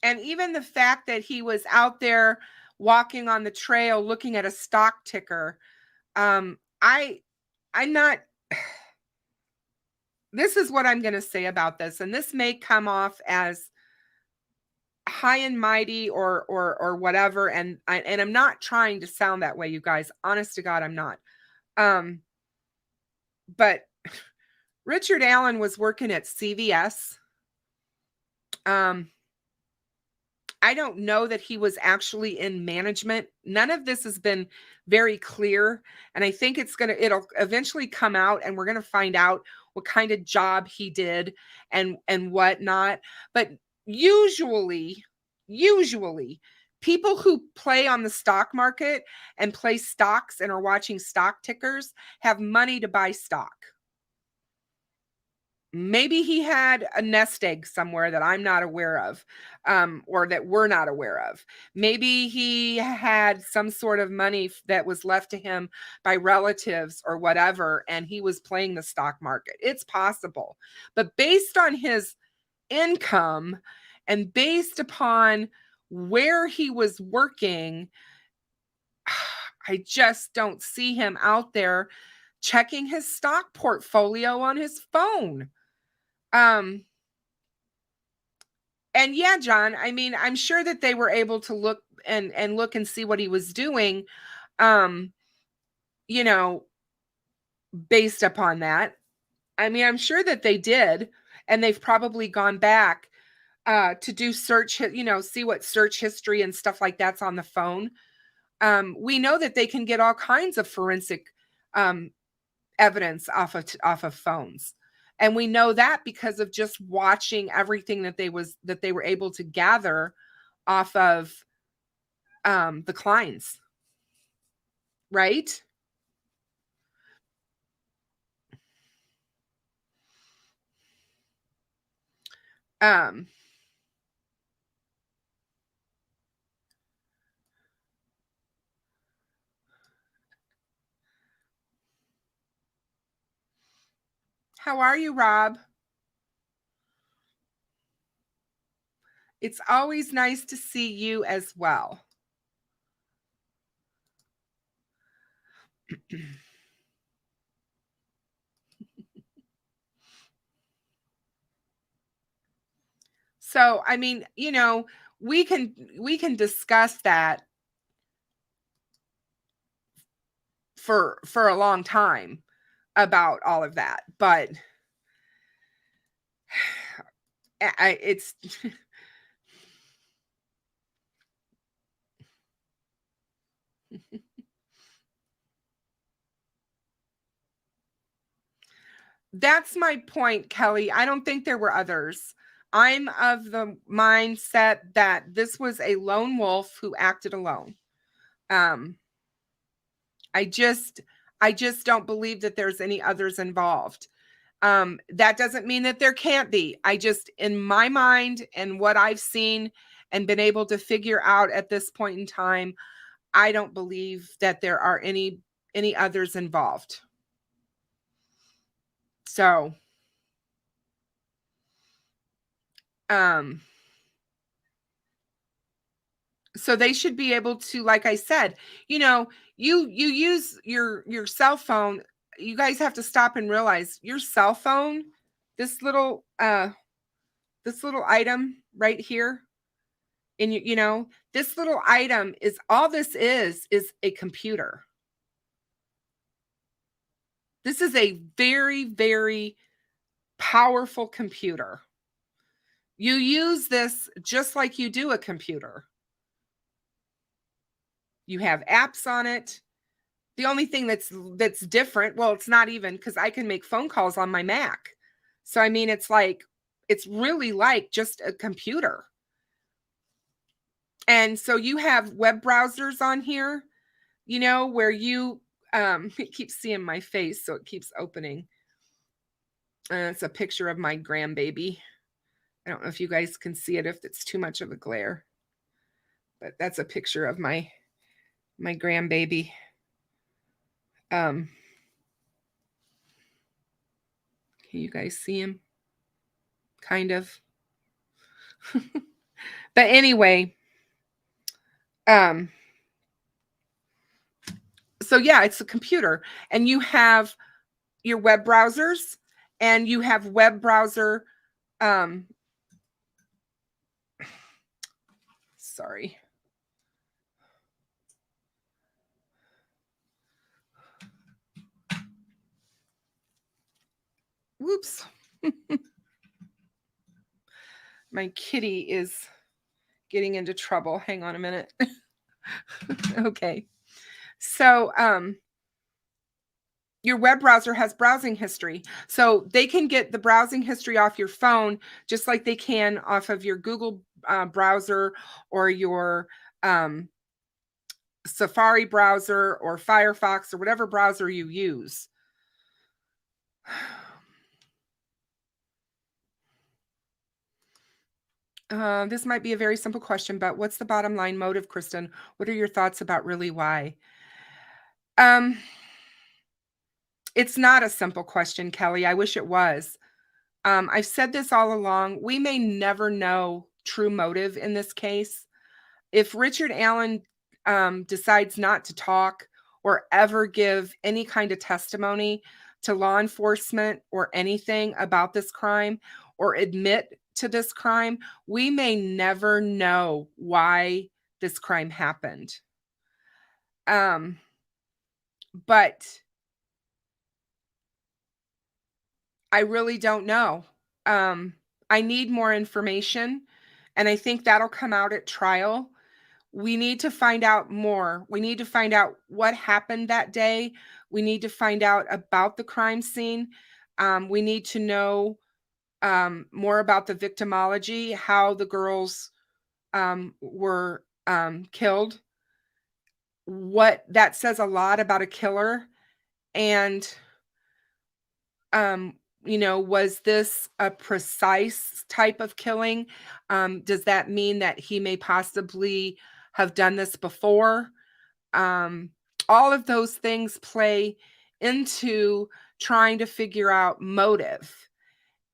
And even the fact that he was out there walking on the trail looking at a stock ticker, I'm not. This is what I'm going to say about this, and this may come off as high and mighty or whatever, and I'm not trying to sound that way, you guys. Honest to God, I'm not. But Richard Allen was working at CVS. I don't know that he was actually in management. None of this has been very clear. And I think it'll eventually come out, and we're going to find out what kind of job he did and whatnot. But usually people who play on the stock market and play stocks and are watching stock tickers have money to buy stock. Maybe he had a nest egg somewhere that I'm not aware of, or that we're not aware of. Maybe he had some sort of money that was left to him by relatives or whatever, and he was playing the stock market. It's possible. But based on his income and based upon where he was working, I just don't see him out there checking his stock portfolio on his phone. And yeah, John, I mean, I'm sure that they were able to look and see what he was doing, you know, based upon that. I mean, I'm sure that they did, and they've probably gone back to do search, see what search history and stuff like that's on the phone. We know that they can get all kinds of forensic evidence off of phones. And we know that because of just watching everything that they were able to gather off of the Kleins. Right? How are you, Rob? It's always nice to see you as well. So, I mean, you know, we can discuss that for a long time about all of that, but it's that's my point, Kelly. I don't think there were others. I'm of the mindset that this was a lone wolf who acted alone. I just don't believe that there's any others involved. That doesn't mean that there can't be. I just, in my mind and what I've seen and been able to figure out at this point in time, I don't believe that there are any others involved. So, so they should be able to, like I said, you know, you use your cell phone. You guys have to stop and realize your cell phone, this little item right here, and you know, this little item is all this is a computer. This is a very, very powerful computer. You use this just like you do a computer. You have apps on it. The only thing that's different, well, it's not even, because I can make phone calls on my Mac. So I mean, it's really like just a computer. And so you have web browsers on here, you know, where you it keeps seeing my face, so it keeps opening. It's a picture of my grandbaby. I don't know if you guys can see it, if it's too much of a glare, but that's a picture of my grandbaby. Can you guys see him? Kind of. But anyway, so yeah, it's a computer, and you have your web browsers, and you have web browser, sorry. Whoops. My kitty is getting into trouble. Hang on a minute. Okay. So, your web browser has browsing history. So they can get the browsing history off your phone, just like they can off of your Google browser or your Safari browser or Firefox or whatever browser you use. This might be a very simple question, but what's the bottom line motive, Kristen? What are your thoughts about really why? It's not a simple question, Kelly. I wish it was. I've said this all along. We may never know true motive in this case. If Richard Allen decides not to talk or ever give any kind of testimony to law enforcement or anything about this crime or admit to this crime, we may never know why this crime happened. But I really don't know. I need more information, and I think that'll come out at trial. We need to find out more. We need to find out what happened that day. We need to find out about the crime scene. We need to know more about the victimology, how the girls were killed. What that says a lot about a killer. And you know, was this a precise type of killing? Does that mean that he may possibly have done this before? All of those things play into trying to figure out motive.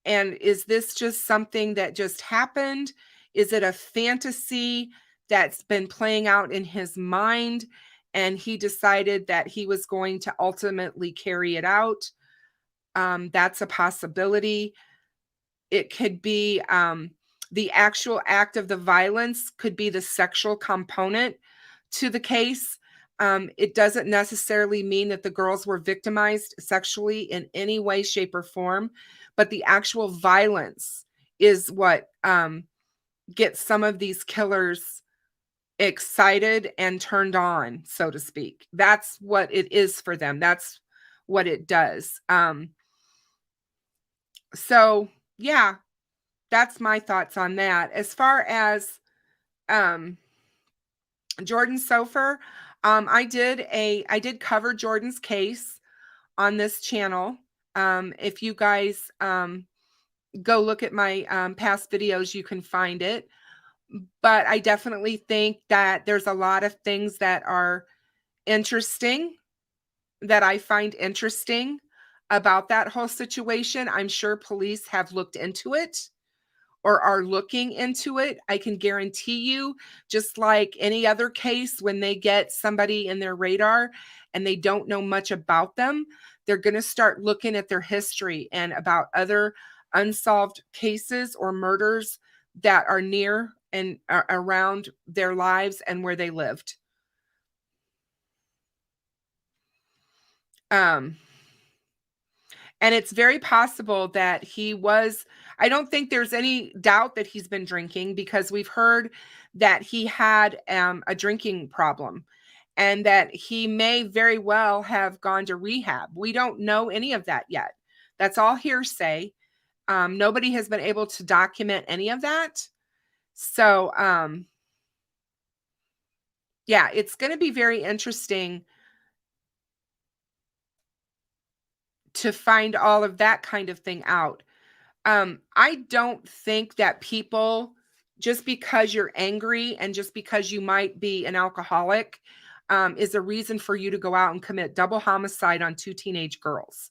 And is this just something that just happened? Is it a fantasy that's been playing out in his mind, and he decided that he was going to ultimately carry it out? That's a possibility. It could be The actual act of the violence could be the sexual component to the case. It doesn't necessarily mean that the girls were victimized sexually in any way, shape, or form, but the actual violence is what gets some of these killers excited and turned on, so to speak. That's what it is for them. That's what it does. So yeah, that's my thoughts on that. As far as Jordan Sofer, I did cover Jordan's case on this channel. If you guys go look at my past videos, you can find it. But I definitely think that there's a lot of things that are interesting, that I find interesting about that whole situation. I'm sure police have looked into it or are looking into it. I can guarantee you, just like any other case, when they get somebody in their radar and they don't know much about them, they're going to start looking at their history and about other unsolved cases or murders that are near and around their lives and where they lived. And it's very possible that he was, I don't think there's any doubt that he's been drinking, because we've heard that he had a drinking problem and that he may very well have gone to rehab. We don't know any of that yet. That's all hearsay. Nobody has been able to document any of that. So, yeah, it's going to be very interesting to find all of that kind of thing out. I don't think that people, just because you're angry and just because you might be an alcoholic, is a reason for you to go out and commit double homicide on 2 teenage girls.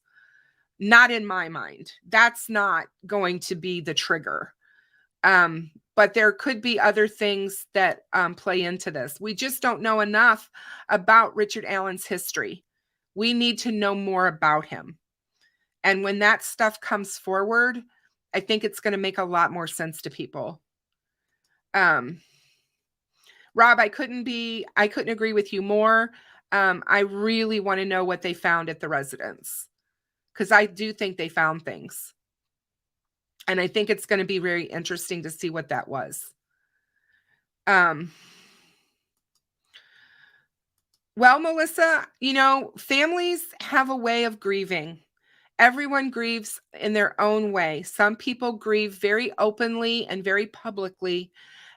Not in my mind. That's not going to be the trigger. But there could be other things that play into this. We just don't know enough about Richard Allen's history. We need to know more about him. And when that stuff comes forward, I think it's going to make a lot more sense to people. Rob, I couldn't agree with you more. I really want to know what they found at the residence, because I do think they found things. And I think it's going to be very interesting to see what that was. Well, Melissa, families have a way of grieving. Everyone grieves in their own way. Some people grieve very openly and very publicly,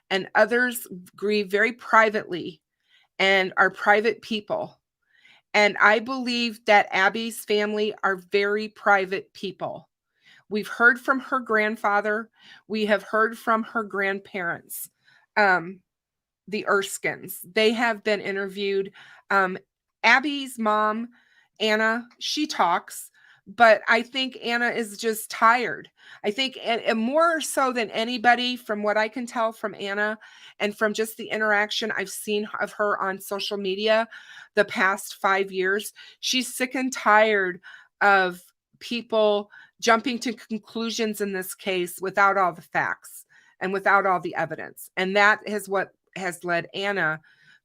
and others grieve very privately and are private people. And I believe that Abby's family are very private people. We've heard from her grandfather. We have heard from her grandparents, the Erskines. They have been interviewed. Abby's mom, Anna, she talks, but I think Anna is just tired. I think, and more so than anybody, from what I can tell from Anna and from just the interaction I've seen of her on social media the past 5 years, she's sick and tired of people jumping to conclusions in this case without all the facts and without all the evidence. And that is what has led Anna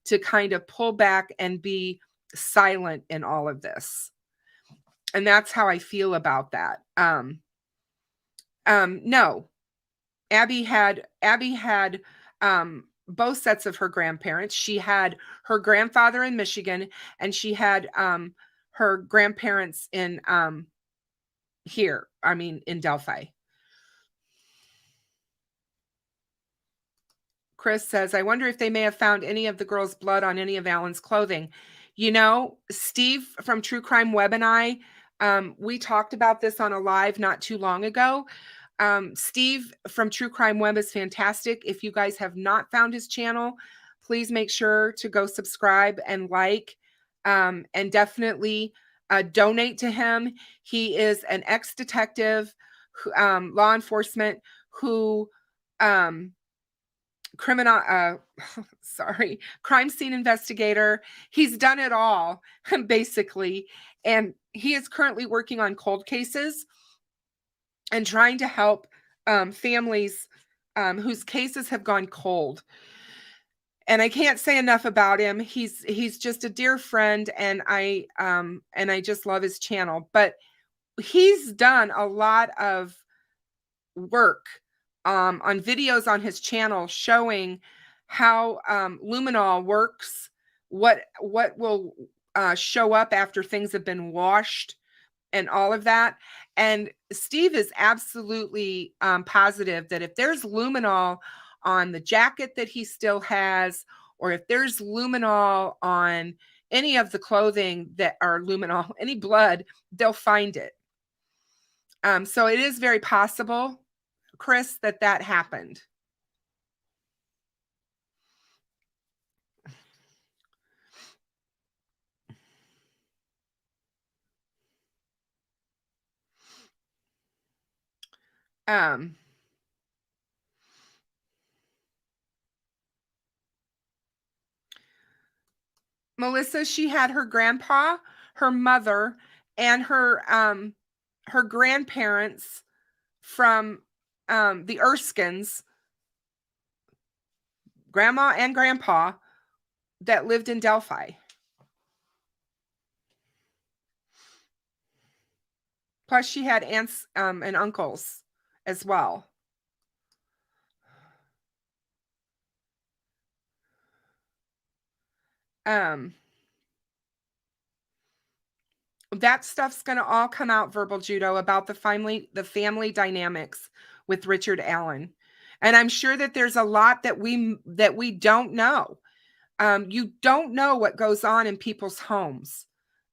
to kind of pull back and be silent in all of this. And that's how I feel about that. No, Abby had both sets of her grandparents. She had her grandfather in Michigan, and she had her grandparents in in Delphi. Chris says, I wonder if they may have found any of the girls' blood on any of Alan's clothing. Steve from True Crime Web and I, we talked about this on a live not too long ago. Steve from True Crime Web is fantastic. If you guys have not found his channel, please make sure to go subscribe and like, and definitely donate to him. He is an ex-detective, law enforcement who crime scene investigator. He's done it all, basically. And he is currently working on cold cases and trying to help families whose cases have gone cold. And I can't say enough about him. He's just a dear friend, and I just love his channel. But he's done a lot of work on videos on his channel showing how luminol works, what will show up after things have been washed, and all of that. And Steve is absolutely positive that if there's luminol on the jacket that he still has, or if there's luminol on any of the clothing that are luminol, any blood, they'll find it. So it is very possible, Chris, that happened. Melissa, she had her grandpa, her mother, and her grandparents from the Erskines, grandma and grandpa, that lived in Delphi. Plus, she had aunts and uncles as well. That stuff's going to all come out, Verbal Judo, about the family dynamics with Richard Allen. And I'm sure that there's a lot that we don't know. You don't know what goes on in people's homes.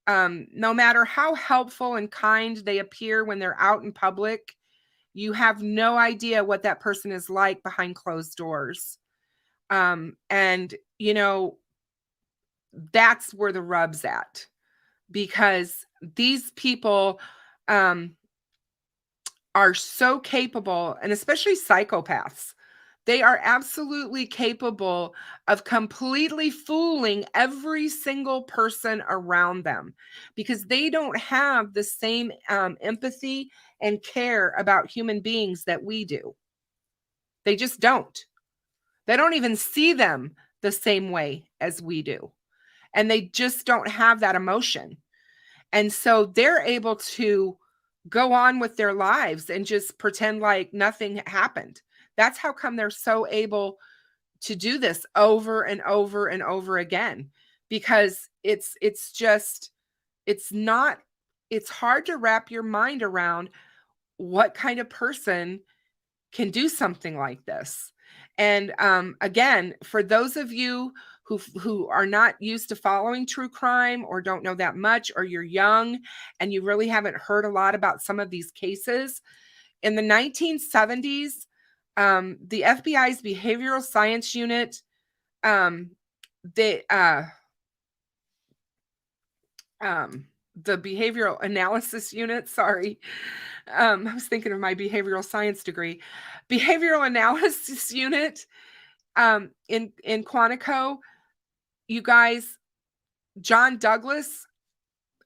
No matter how helpful and kind they appear when they're out in public, you have no idea what that person is like behind closed doors. And, you know, that's where the rub's at, because these people are so capable, and especially psychopaths. They are absolutely capable of completely fooling every single person around them, because they don't have the same empathy and care about human beings that we do. They just don't. They don't even see them the same way as we do. And they just don't have that emotion. And so they're able to go on with their lives and just pretend like nothing happened. That's how come they're so able to do this over and over and over again, because it's hard to wrap your mind around what kind of person can do something like this. And again, for those of you who are not used to following true crime, or don't know that much, or you're young and you really haven't heard a lot about some of these cases, in the 1970s, the FBI's behavioral science unit, the behavioral analysis unit, sorry. I was thinking of my behavioral science degree. Behavioral analysis unit in Quantico, you guys, John Douglas,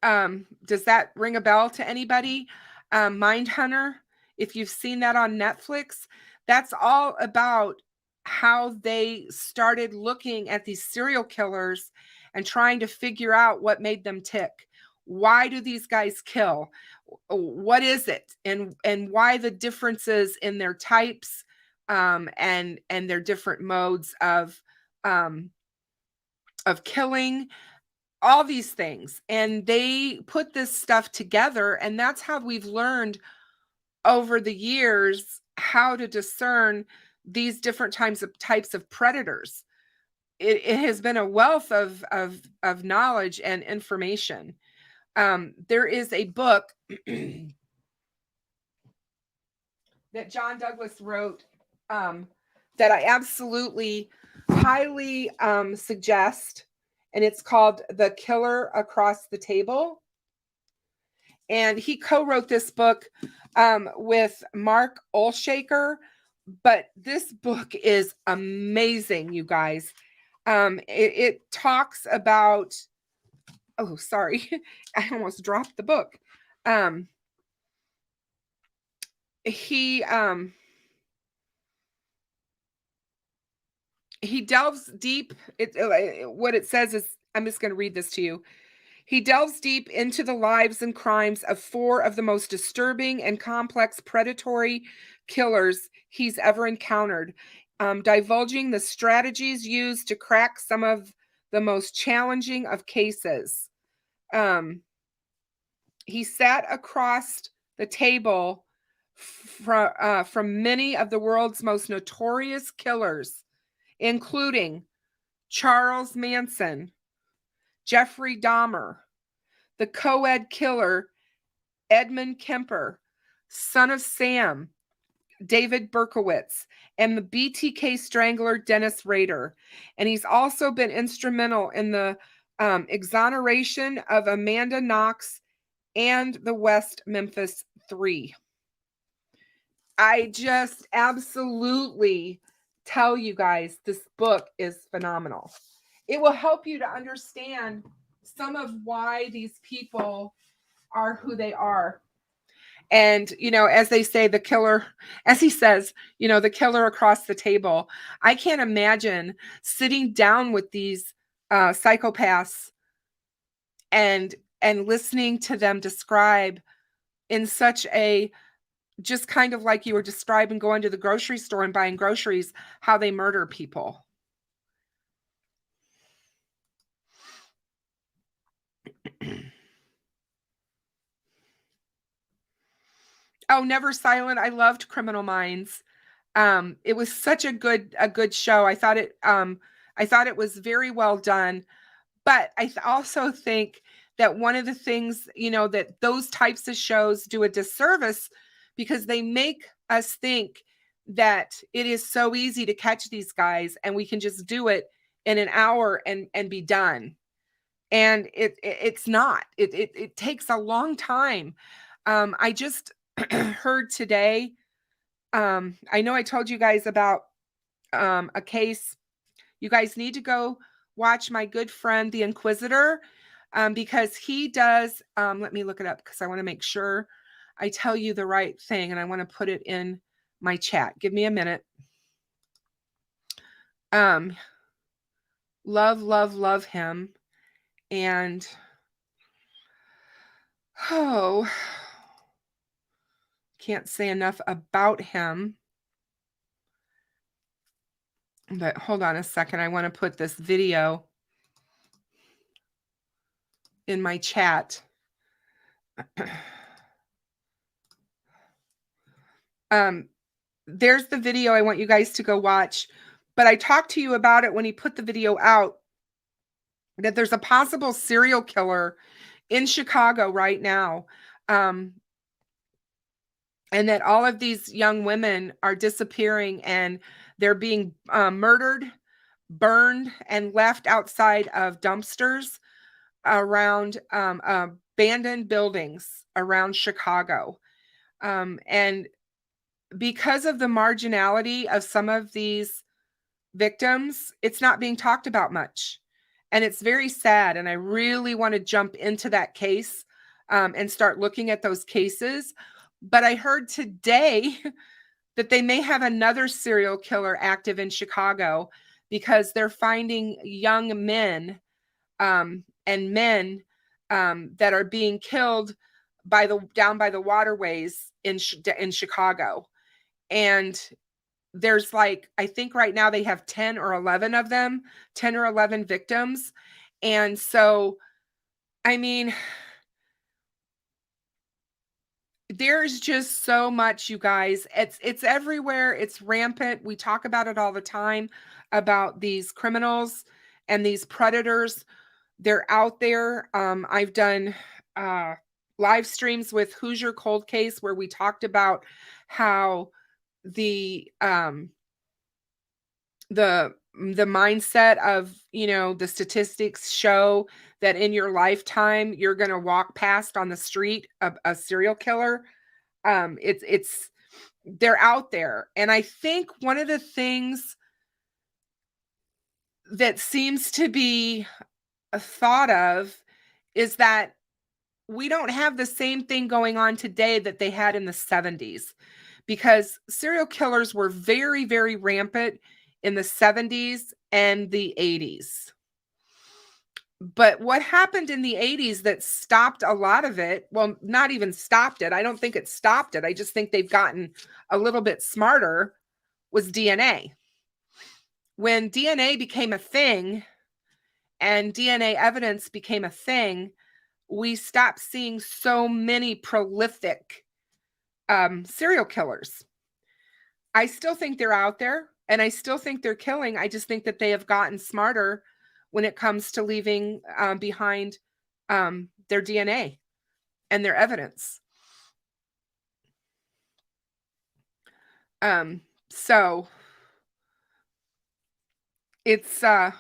does that ring a bell to anybody? Mindhunter, if you've seen that on Netflix, that's all about how they started looking at these serial killers and trying to figure out what made them tick. Why do these guys kill? What is it? And why the differences in their types and their different modes of killing, all these things. And they put this stuff together, and that's how we've learned over the years how to discern these different types of predators. It has been a wealth of knowledge and information. There is a book that John Douglas wrote that I absolutely highly suggest, and it's called The Killer Across the Table. And he co-wrote this book with Mark Olshaker, but this book is amazing, you guys. It talks about, oh, sorry, I almost dropped the book. He He delves deep. What it says is, I'm just going to read this to you. He delves deep into the lives and crimes of 4 of the most disturbing and complex predatory killers he's ever encountered, divulging the strategies used to crack some of the most challenging of cases. He sat across the table from many of the world's most notorious killers, including Charles Manson, Jeffrey Dahmer, the co-ed killer Edmund Kemper, Son of Sam, David Berkowitz, and the BTK strangler Dennis Rader. And he's also been instrumental in the exoneration of Amanda Knox and the West Memphis 3. I just absolutely tell you guys, this book is phenomenal. It will help you to understand some of why these people are who they are. And, as they say, the killer, as he says, the killer across the table. I can't imagine sitting down with these psychopaths and listening to them describe in such a, just kind of like you were describing going to the grocery store and buying groceries, how they murder people. Oh, Never Silent. I loved Criminal Minds. It was such a good show. I thought it was very well done. But I also think that one of the things, that those types of shows do a disservice, because they make us think that it is so easy to catch these guys and we can just do it in an hour and be done. And it's not. It takes a long time. I just heard today, I know I told you guys about a case. You guys need to go watch my good friend, The Inquisitor, because he does, let me look it up because I want to make sure I tell you the right thing, and I want to put it in my chat. Give me a minute. Love him. And, can't say enough about him. But hold on a second. I want to put this video in my chat. There's the video I want you guys to go watch. But I talked to you about it when he put the video out, that there's a possible serial killer in Chicago right now. And that all of these young women are disappearing and they're being murdered, burned, and left outside of dumpsters around abandoned buildings around Chicago. And because of the marginality of some of these victims, it's not being talked about much. And it's very sad. And I really want to jump into that case and start looking at those cases. But I heard today that they may have another serial killer active in Chicago, because they're finding young men and men that are being killed down by the waterways in Chicago. And there's I think right now they have 10 or 11 of them, 10 or 11 victims. And so, I mean, there's just so much, you guys. It's everywhere. It's rampant. We talk about it all the time, about these criminals and these predators. They're out there. I've done live streams with Hoosier Cold Case where we talked about how the mindset of, the statistics show that in your lifetime you're going to walk past on the street a serial killer. They're out there. And I think one of the things that seems to be thought of is that we don't have the same thing going on today that they had in the 70s, because serial killers were very, very rampant in the 70s and the 80s. But what happened in the 80s that stopped a lot of it, well, not even stopped it. I don't think it stopped it. I just think they've gotten a little bit smarter, was DNA. When DNA became a thing and DNA evidence became a thing, we stopped seeing so many prolific serial killers. I still think they're out there and I still think they're killing. I just think that they have gotten smarter when it comes to leaving behind their DNA and their evidence. So it's I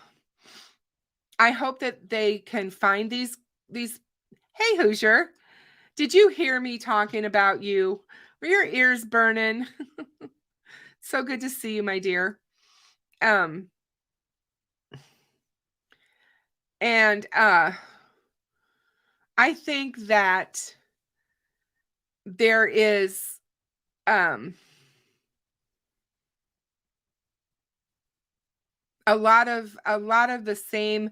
hope that they can find these. Hey, Hoosier, did you hear me talking about you? Were your ears burning? So good to see you, my dear. And I think that there is a lot of the same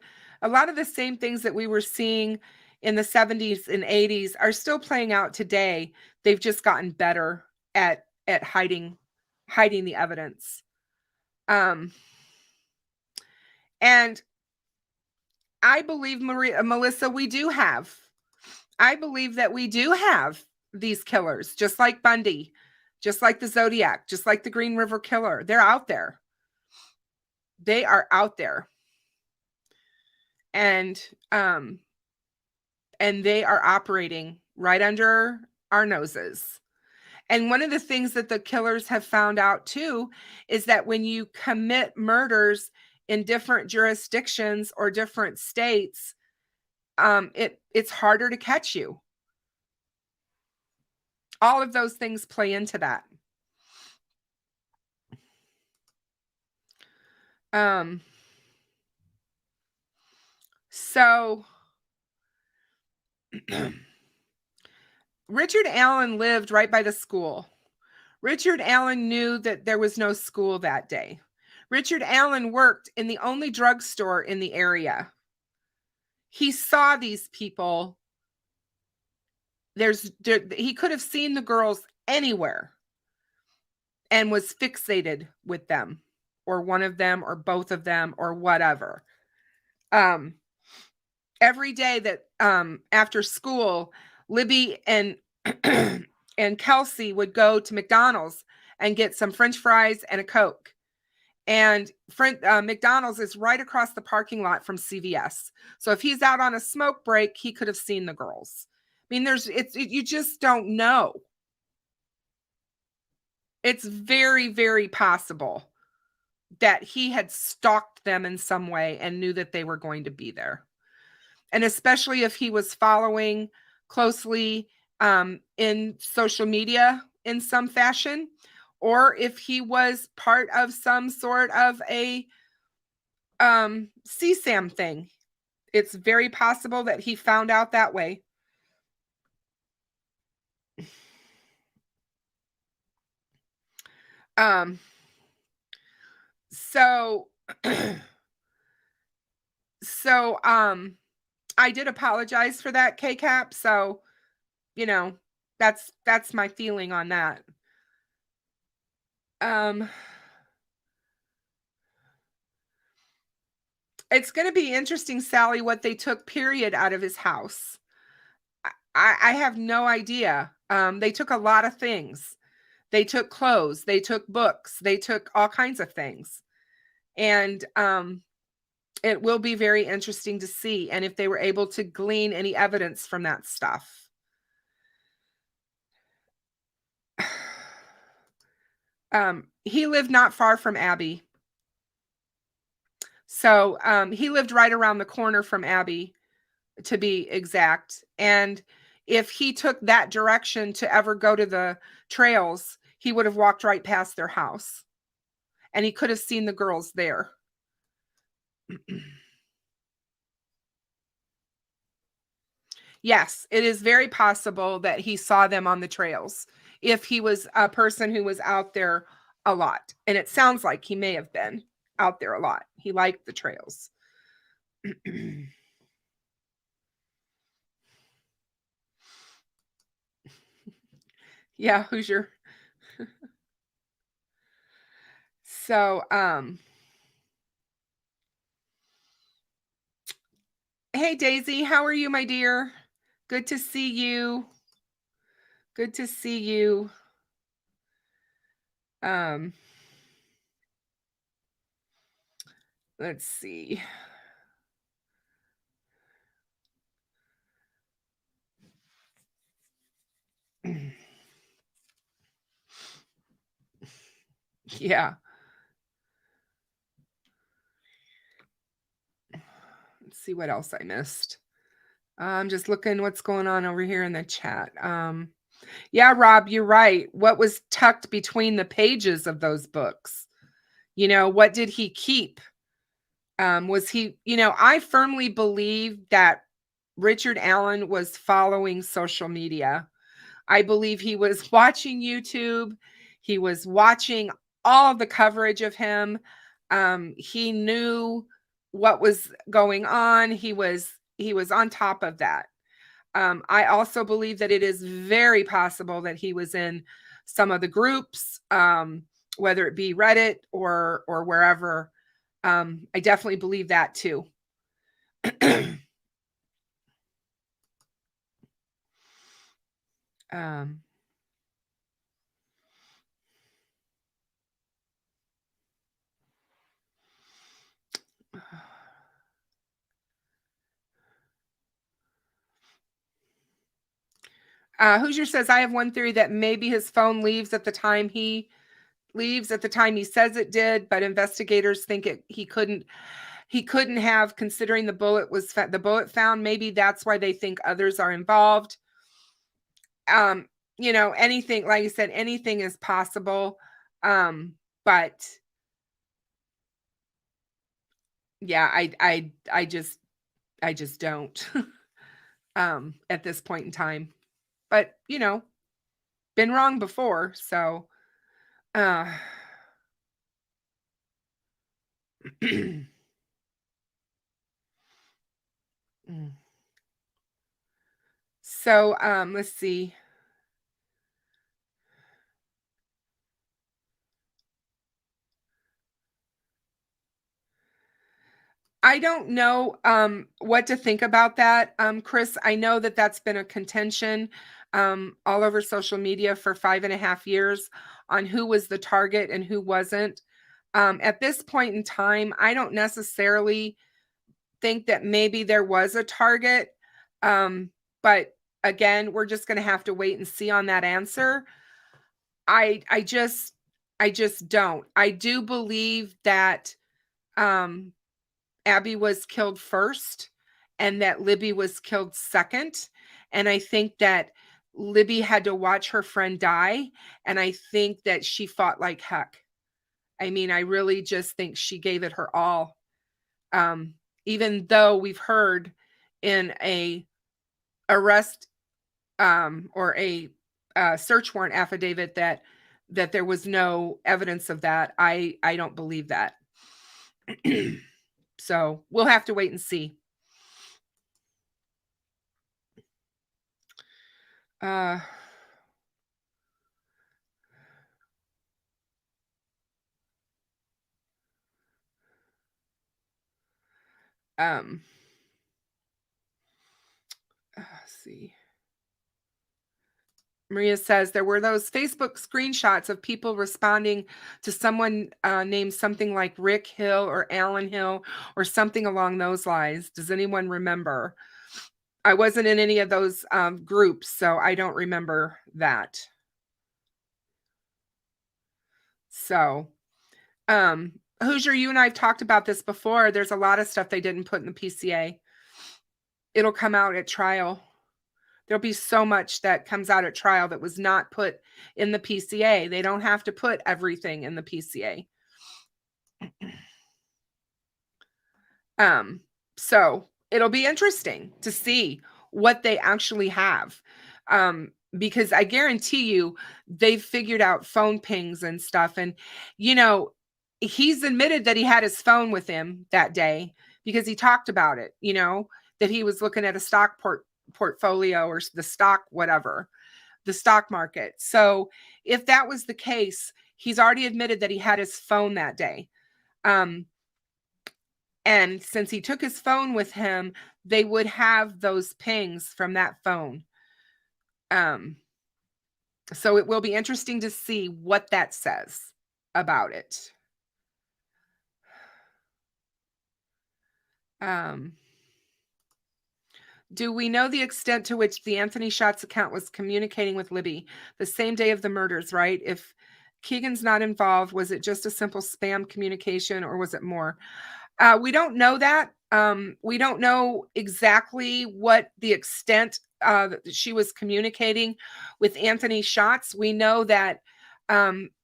things that we were seeing in the 70s and 80s are still playing out today. They've just gotten better at hiding the evidence. And I believe, Melissa, I believe that we do have these killers, just like Bundy, just like the Zodiac, just like the Green River Killer. They're out there. They are out there. And they are operating right under our noses. And one of the things that the killers have found out too is that when you commit murders in different jurisdictions or different states, it's harder to catch you. All of those things play into that. So Richard Allen lived right by the school. Richard Allen knew that there was no school that day. Richard Allen worked in the only drugstore in the area. He saw these people. He could have seen the girls anywhere and was fixated with them, or one of them, or both of them, or whatever. Every day that after school, Libby and and Kelsey would go to McDonald's and get some French fries and a Coke. And McDonald's is right across the parking lot from CVS. So if he's out on a smoke break, he could have seen the girls. I mean, you just don't know. It's very, very possible that he had stalked them in some way and knew that they were going to be there. And especially if he was following closely in social media in some fashion, or if he was part of some sort of a CSAM thing. It's very possible that he found out that way. So I did apologize for that, K-Cap. So, that's my feeling on that. It's going to be interesting, Sally, what they took period out of his house. I have no idea. They took a lot of things. They took clothes, they took books, they took all kinds of things. And it will be very interesting to see, and if they were able to glean any evidence from that stuff. He lived not far from Abby. So he lived right around the corner from Abby, to be exact. And if he took that direction to ever go to the trails, he would have walked right past their house. And he could have seen the girls there. Yes, it is very possible that he saw them on the trails if he was a person who was out there a lot. And it sounds like he may have been. out there a lot. He liked the trails. Yeah, Hoosier. So, hey Daisy, how are you, my dear? Good to see you. Good to see you. Let's see. Yeah. Let's see what else I missed. I'm just looking what's going on over here in the chat. Yeah, Rob, you're right. What was tucked between the pages of those books? You know, what did he keep? Was he, I firmly believe that Richard Allen was following social media. I believe he was watching YouTube. He was watching all of the coverage of him. He knew what was going on. He was on top of that. I also believe that it is very possible that he was in some of the groups, whether it be Reddit or wherever. I definitely believe that too. Hoosier says, I have one theory that maybe his phone leaves at the time he says it did, but investigators think he couldn't have, considering the bullet found. Maybe that's why they think others are involved. Anything, like I said, anything is possible. But yeah, I just don't at this point in time. But been wrong before, so so let's see. I don't know what to think about that, Chris. I know that that's been a contention all over social media for 5.5 years on who was the target and who wasn't. At this point in time, I don't necessarily think that maybe there was a target. But again, we're just going to have to wait and see on that answer. I just don't. I do believe that Abby was killed first and that Libby was killed second. And I think that Libby had to watch her friend die. And I think that she fought like heck. I mean, I really just think she gave it her all. Even though we've heard in a arrest or a search warrant affidavit that there was no evidence of that, I don't believe that. So we'll have to wait and see. Let's see. Maria says there were those Facebook screenshots of people responding to someone named something like Rick Hill or Alan Hill or something along those lines. Does anyone remember? I wasn't in any of those groups, so I don't remember that. So, Hoosier, you and I have talked about this before. There's a lot of stuff they didn't put in the PCA. It'll come out at trial. There'll be so much that comes out at trial that was not put in the PCA. They don't have to put everything in the PCA. So it'll be interesting to see what they actually have. Because I guarantee you they've figured out phone pings and stuff. And, he's admitted that he had his phone with him that day because he talked about it, you know, that he was looking at a stock portfolio or the stock, whatever, the stock market. So if that was the case, he's already admitted that he had his phone that day. And since he took his phone with him, they would have those pings from that phone. So it will be interesting to see what that says about it. Do we know the extent to which the Anthony Shots account was communicating with Libby the same day of the murders, right? If Keegan's not involved, was it just a simple spam communication or was it more? We don't know that. We don't know exactly what the extent that she was communicating with Anthony Shots. We know that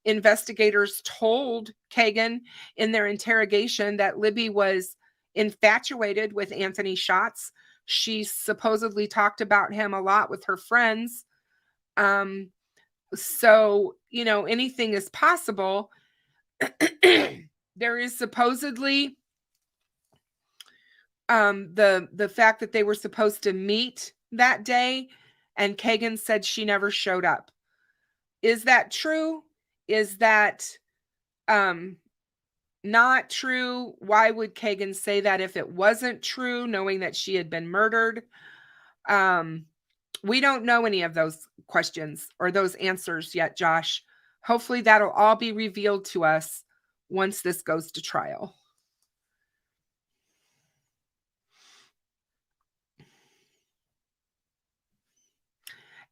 investigators told Kagan in their interrogation that Libby was infatuated with Anthony Shots. She supposedly talked about him a lot with her friends. So, you know, anything is possible. There is supposedly the fact that they were supposed to meet that day, and Kagan said she never showed up. Is that true? Is that not true? Why would Kagan say that if it wasn't true, knowing that she had been murdered? We don't know any of those questions or those answers yet, Josh. Hopefully that'll all be revealed to us once this goes to trial.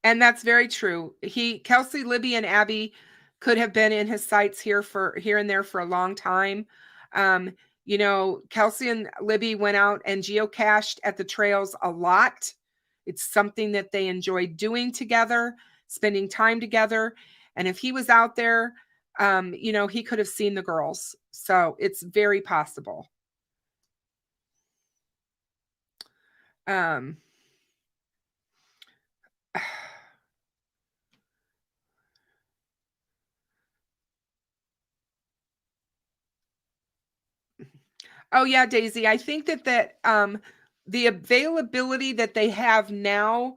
And that's very true. Kelsey, Libby, and Abby could have been in his sights here and there for a long time. You know, Kelsey and Libby went out and geocached at the trails a lot. It's something that they enjoyed doing together, spending time together. And if he was out there, you know, he could have seen the girls. So it's very possible. Oh yeah, Daisy. I think that the availability that they have now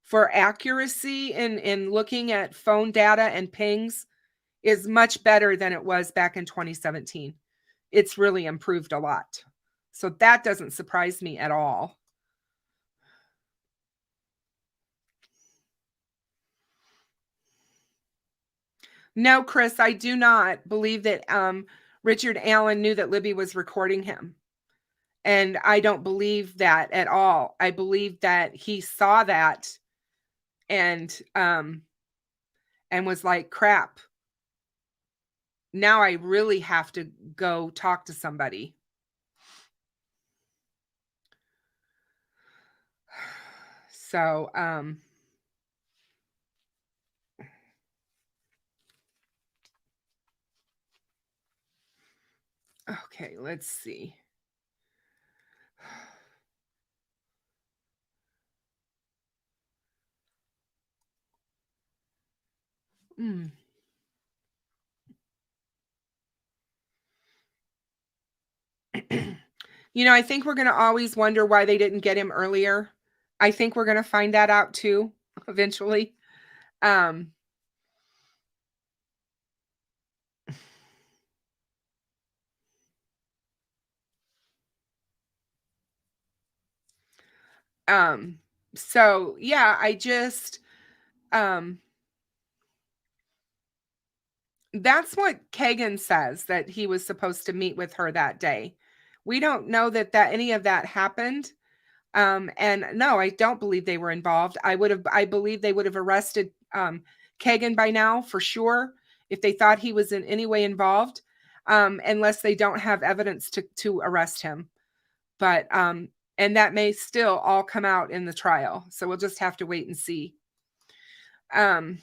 for accuracy in looking at phone data and pings is much better than it was back in 2017. It's really improved a lot. So that doesn't surprise me at all. No, Chris, I do not believe that Richard Allen knew that Libby was recording him. And I don't believe that at all. I believe that he saw that and was like, crap. Now I really have to go talk to somebody. So, okay, let's see. You know, I think we're going to always wonder why they didn't get him earlier. I think we're going to find that out too, eventually. So yeah, I just, that's what Kagan says, that he was supposed to meet with her that day. We don't know that any of that happened. And no, I don't believe they were involved. I believe they would have arrested Kagan by now for sure if they thought he was in any way involved, unless they don't have evidence to arrest him. But and that may still all come out in the trial. So we'll just have to wait and see. Hi,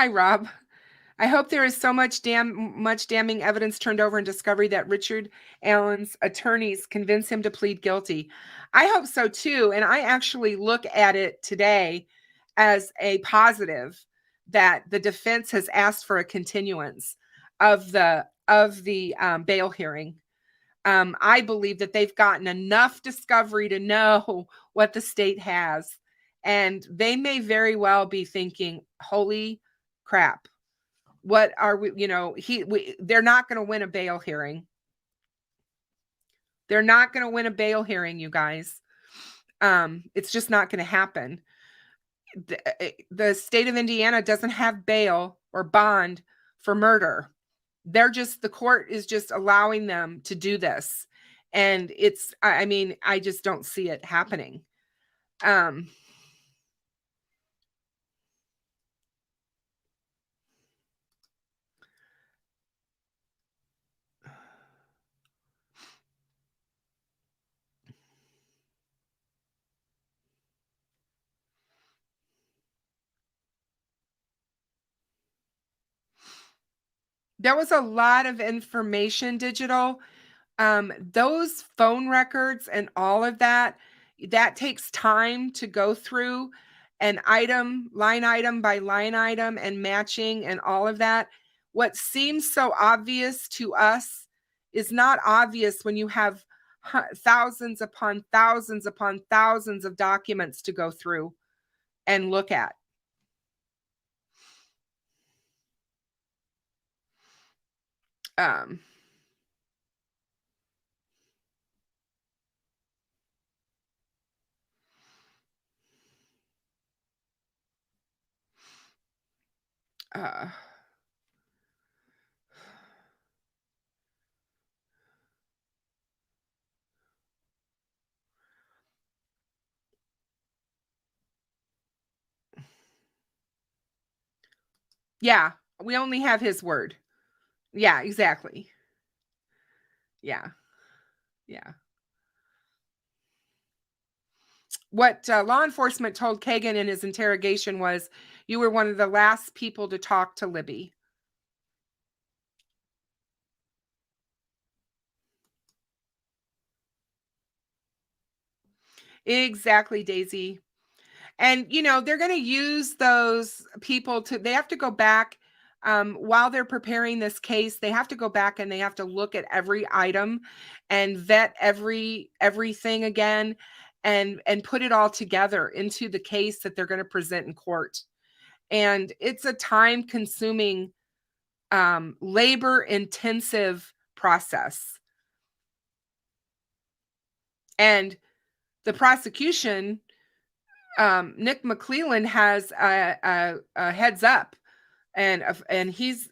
Rob. I hope there is so much damning evidence turned over in discovery that Richard Allen's attorneys convince him to plead guilty. I hope so too. And I actually look at it today as a positive. that the defense has asked for a continuance of the bail hearing. I believe that they've gotten enough discovery to know what the state has, and they may very well be thinking, holy crap, what are we, they're not going to win a bail hearing. They're not going to win a bail hearing, you guys. It's just not going to happen. The state of Indiana doesn't have bail or bond for murder. The court is just allowing them to do this. And I just don't see it happening. There was a lot of information digital. Those phone records and all of that takes time to go through an item, line item by line item, and matching and all of that. What seems so obvious to us is not obvious when you have thousands upon thousands upon thousands of documents to go through and look at. Yeah, we only have his word. Yeah, exactly. Yeah. What law enforcement told Kagan in his interrogation was, you were one of the last people to talk to Libby. Exactly, Daisy. And, they're going to use those people they have to go back while they're preparing this case. They have to go back and they have to look at every item and vet everything again and put it all together into the case that they're going to present in court. And it's a time consuming, labor intensive process. And the prosecution, Nick McClellan, has a heads up, and he's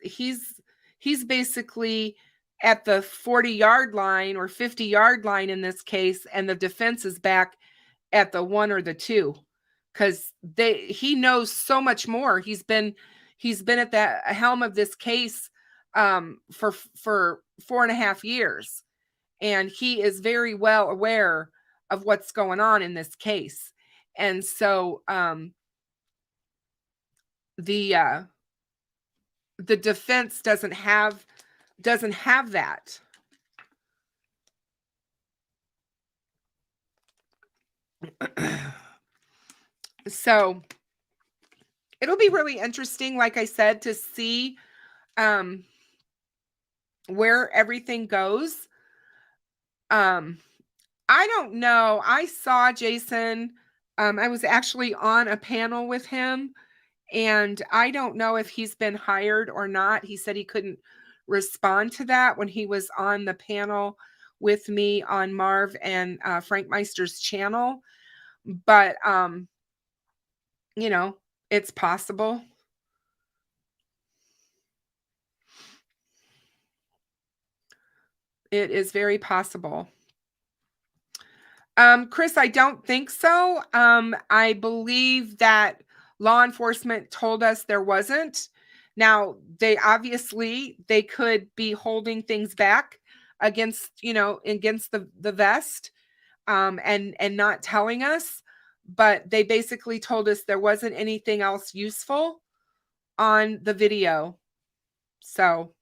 basically at the 40-yard line or 50-yard line in this case, and the defense is back at the 1 or the 2, because he knows so much more. He's been at the helm of this case for 4.5 years, and he is very well aware of what's going on in this case. And so the defense doesn't have that. So it'll be really interesting, like I said, to see where everything goes. I don't know. I saw Jason. I was actually on a panel with him, and I don't know if he's been hired or not. He said he couldn't respond to that when he was on the panel with me on Marv and Frank Meister's channel. But, it's possible. It is very possible. Chris, I don't think so. I believe that law enforcement told us there wasn't. Now, they could be holding things back against the vest, and not telling us, but they basically told us there wasn't anything else useful on the video. So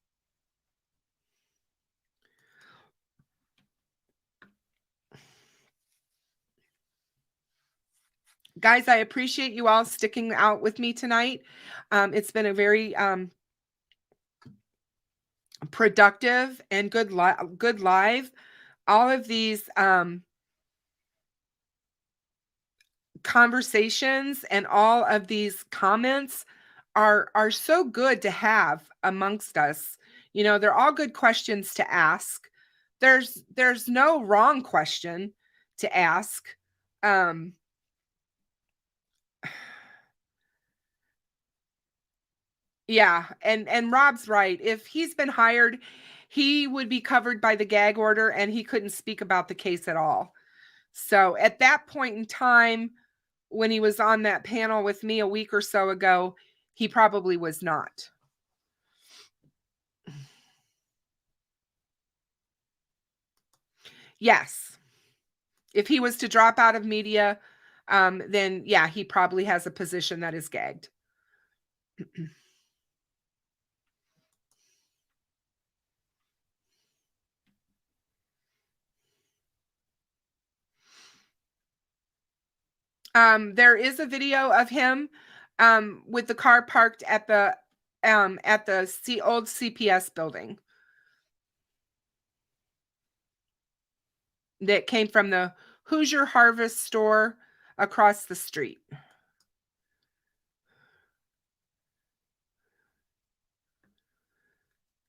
Guys, I appreciate you all sticking out with me tonight. It's been a very productive and good live. All of these conversations and all of these comments are so good to have amongst us. You know, they're all good questions to ask. There's no wrong question to ask. Yeah, and Rob's right. If he's been hired, he would be covered by the gag order and he couldn't speak about the case at all. So at that point in time, when he was on that panel with me a week or so ago, he probably was not. Yes. If he was to drop out of media, then yeah, he probably has a position that is gagged. There is a video of him with the car parked at the old CPS building that came from the Hoosier Harvest store across the street.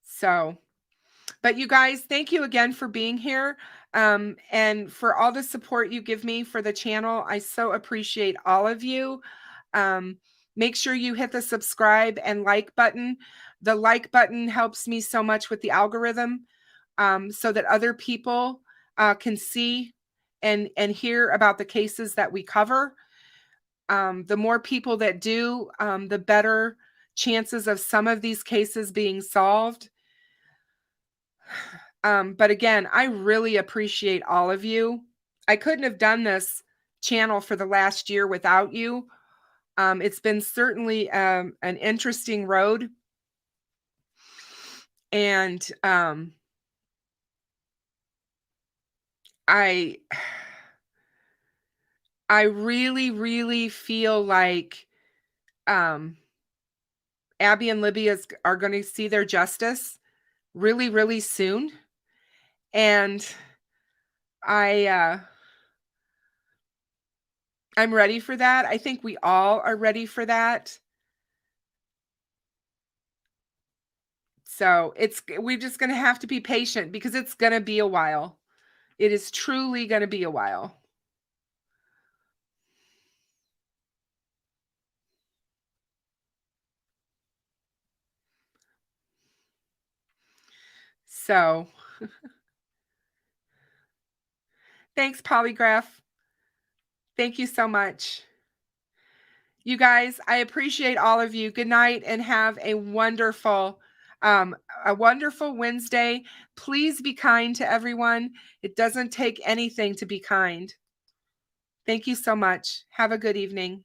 So, but you guys, thank you again for being here. And for all the support you give me for the channel. I so appreciate all of you. Make sure you hit the subscribe and like button. The like button helps me so much with the algorithm, so that other people can see and hear about the cases that we cover. The more people that do, the better chances of some of these cases being solved. But again, I really appreciate all of you. I couldn't have done this channel for the last year without you. It's been certainly an interesting road. And I really, really feel like Abby and Libby are going to see their justice really, really soon. And I'm ready for that. I think we all are ready for that. So we're just going to have to be patient because it's going to be a while. It is truly going to be a while. So thanks, Polygraph. Thank you so much. You guys, I appreciate all of you. Good night and have a wonderful Wednesday. Please be kind to everyone. It doesn't take anything to be kind. Thank you so much. Have a good evening.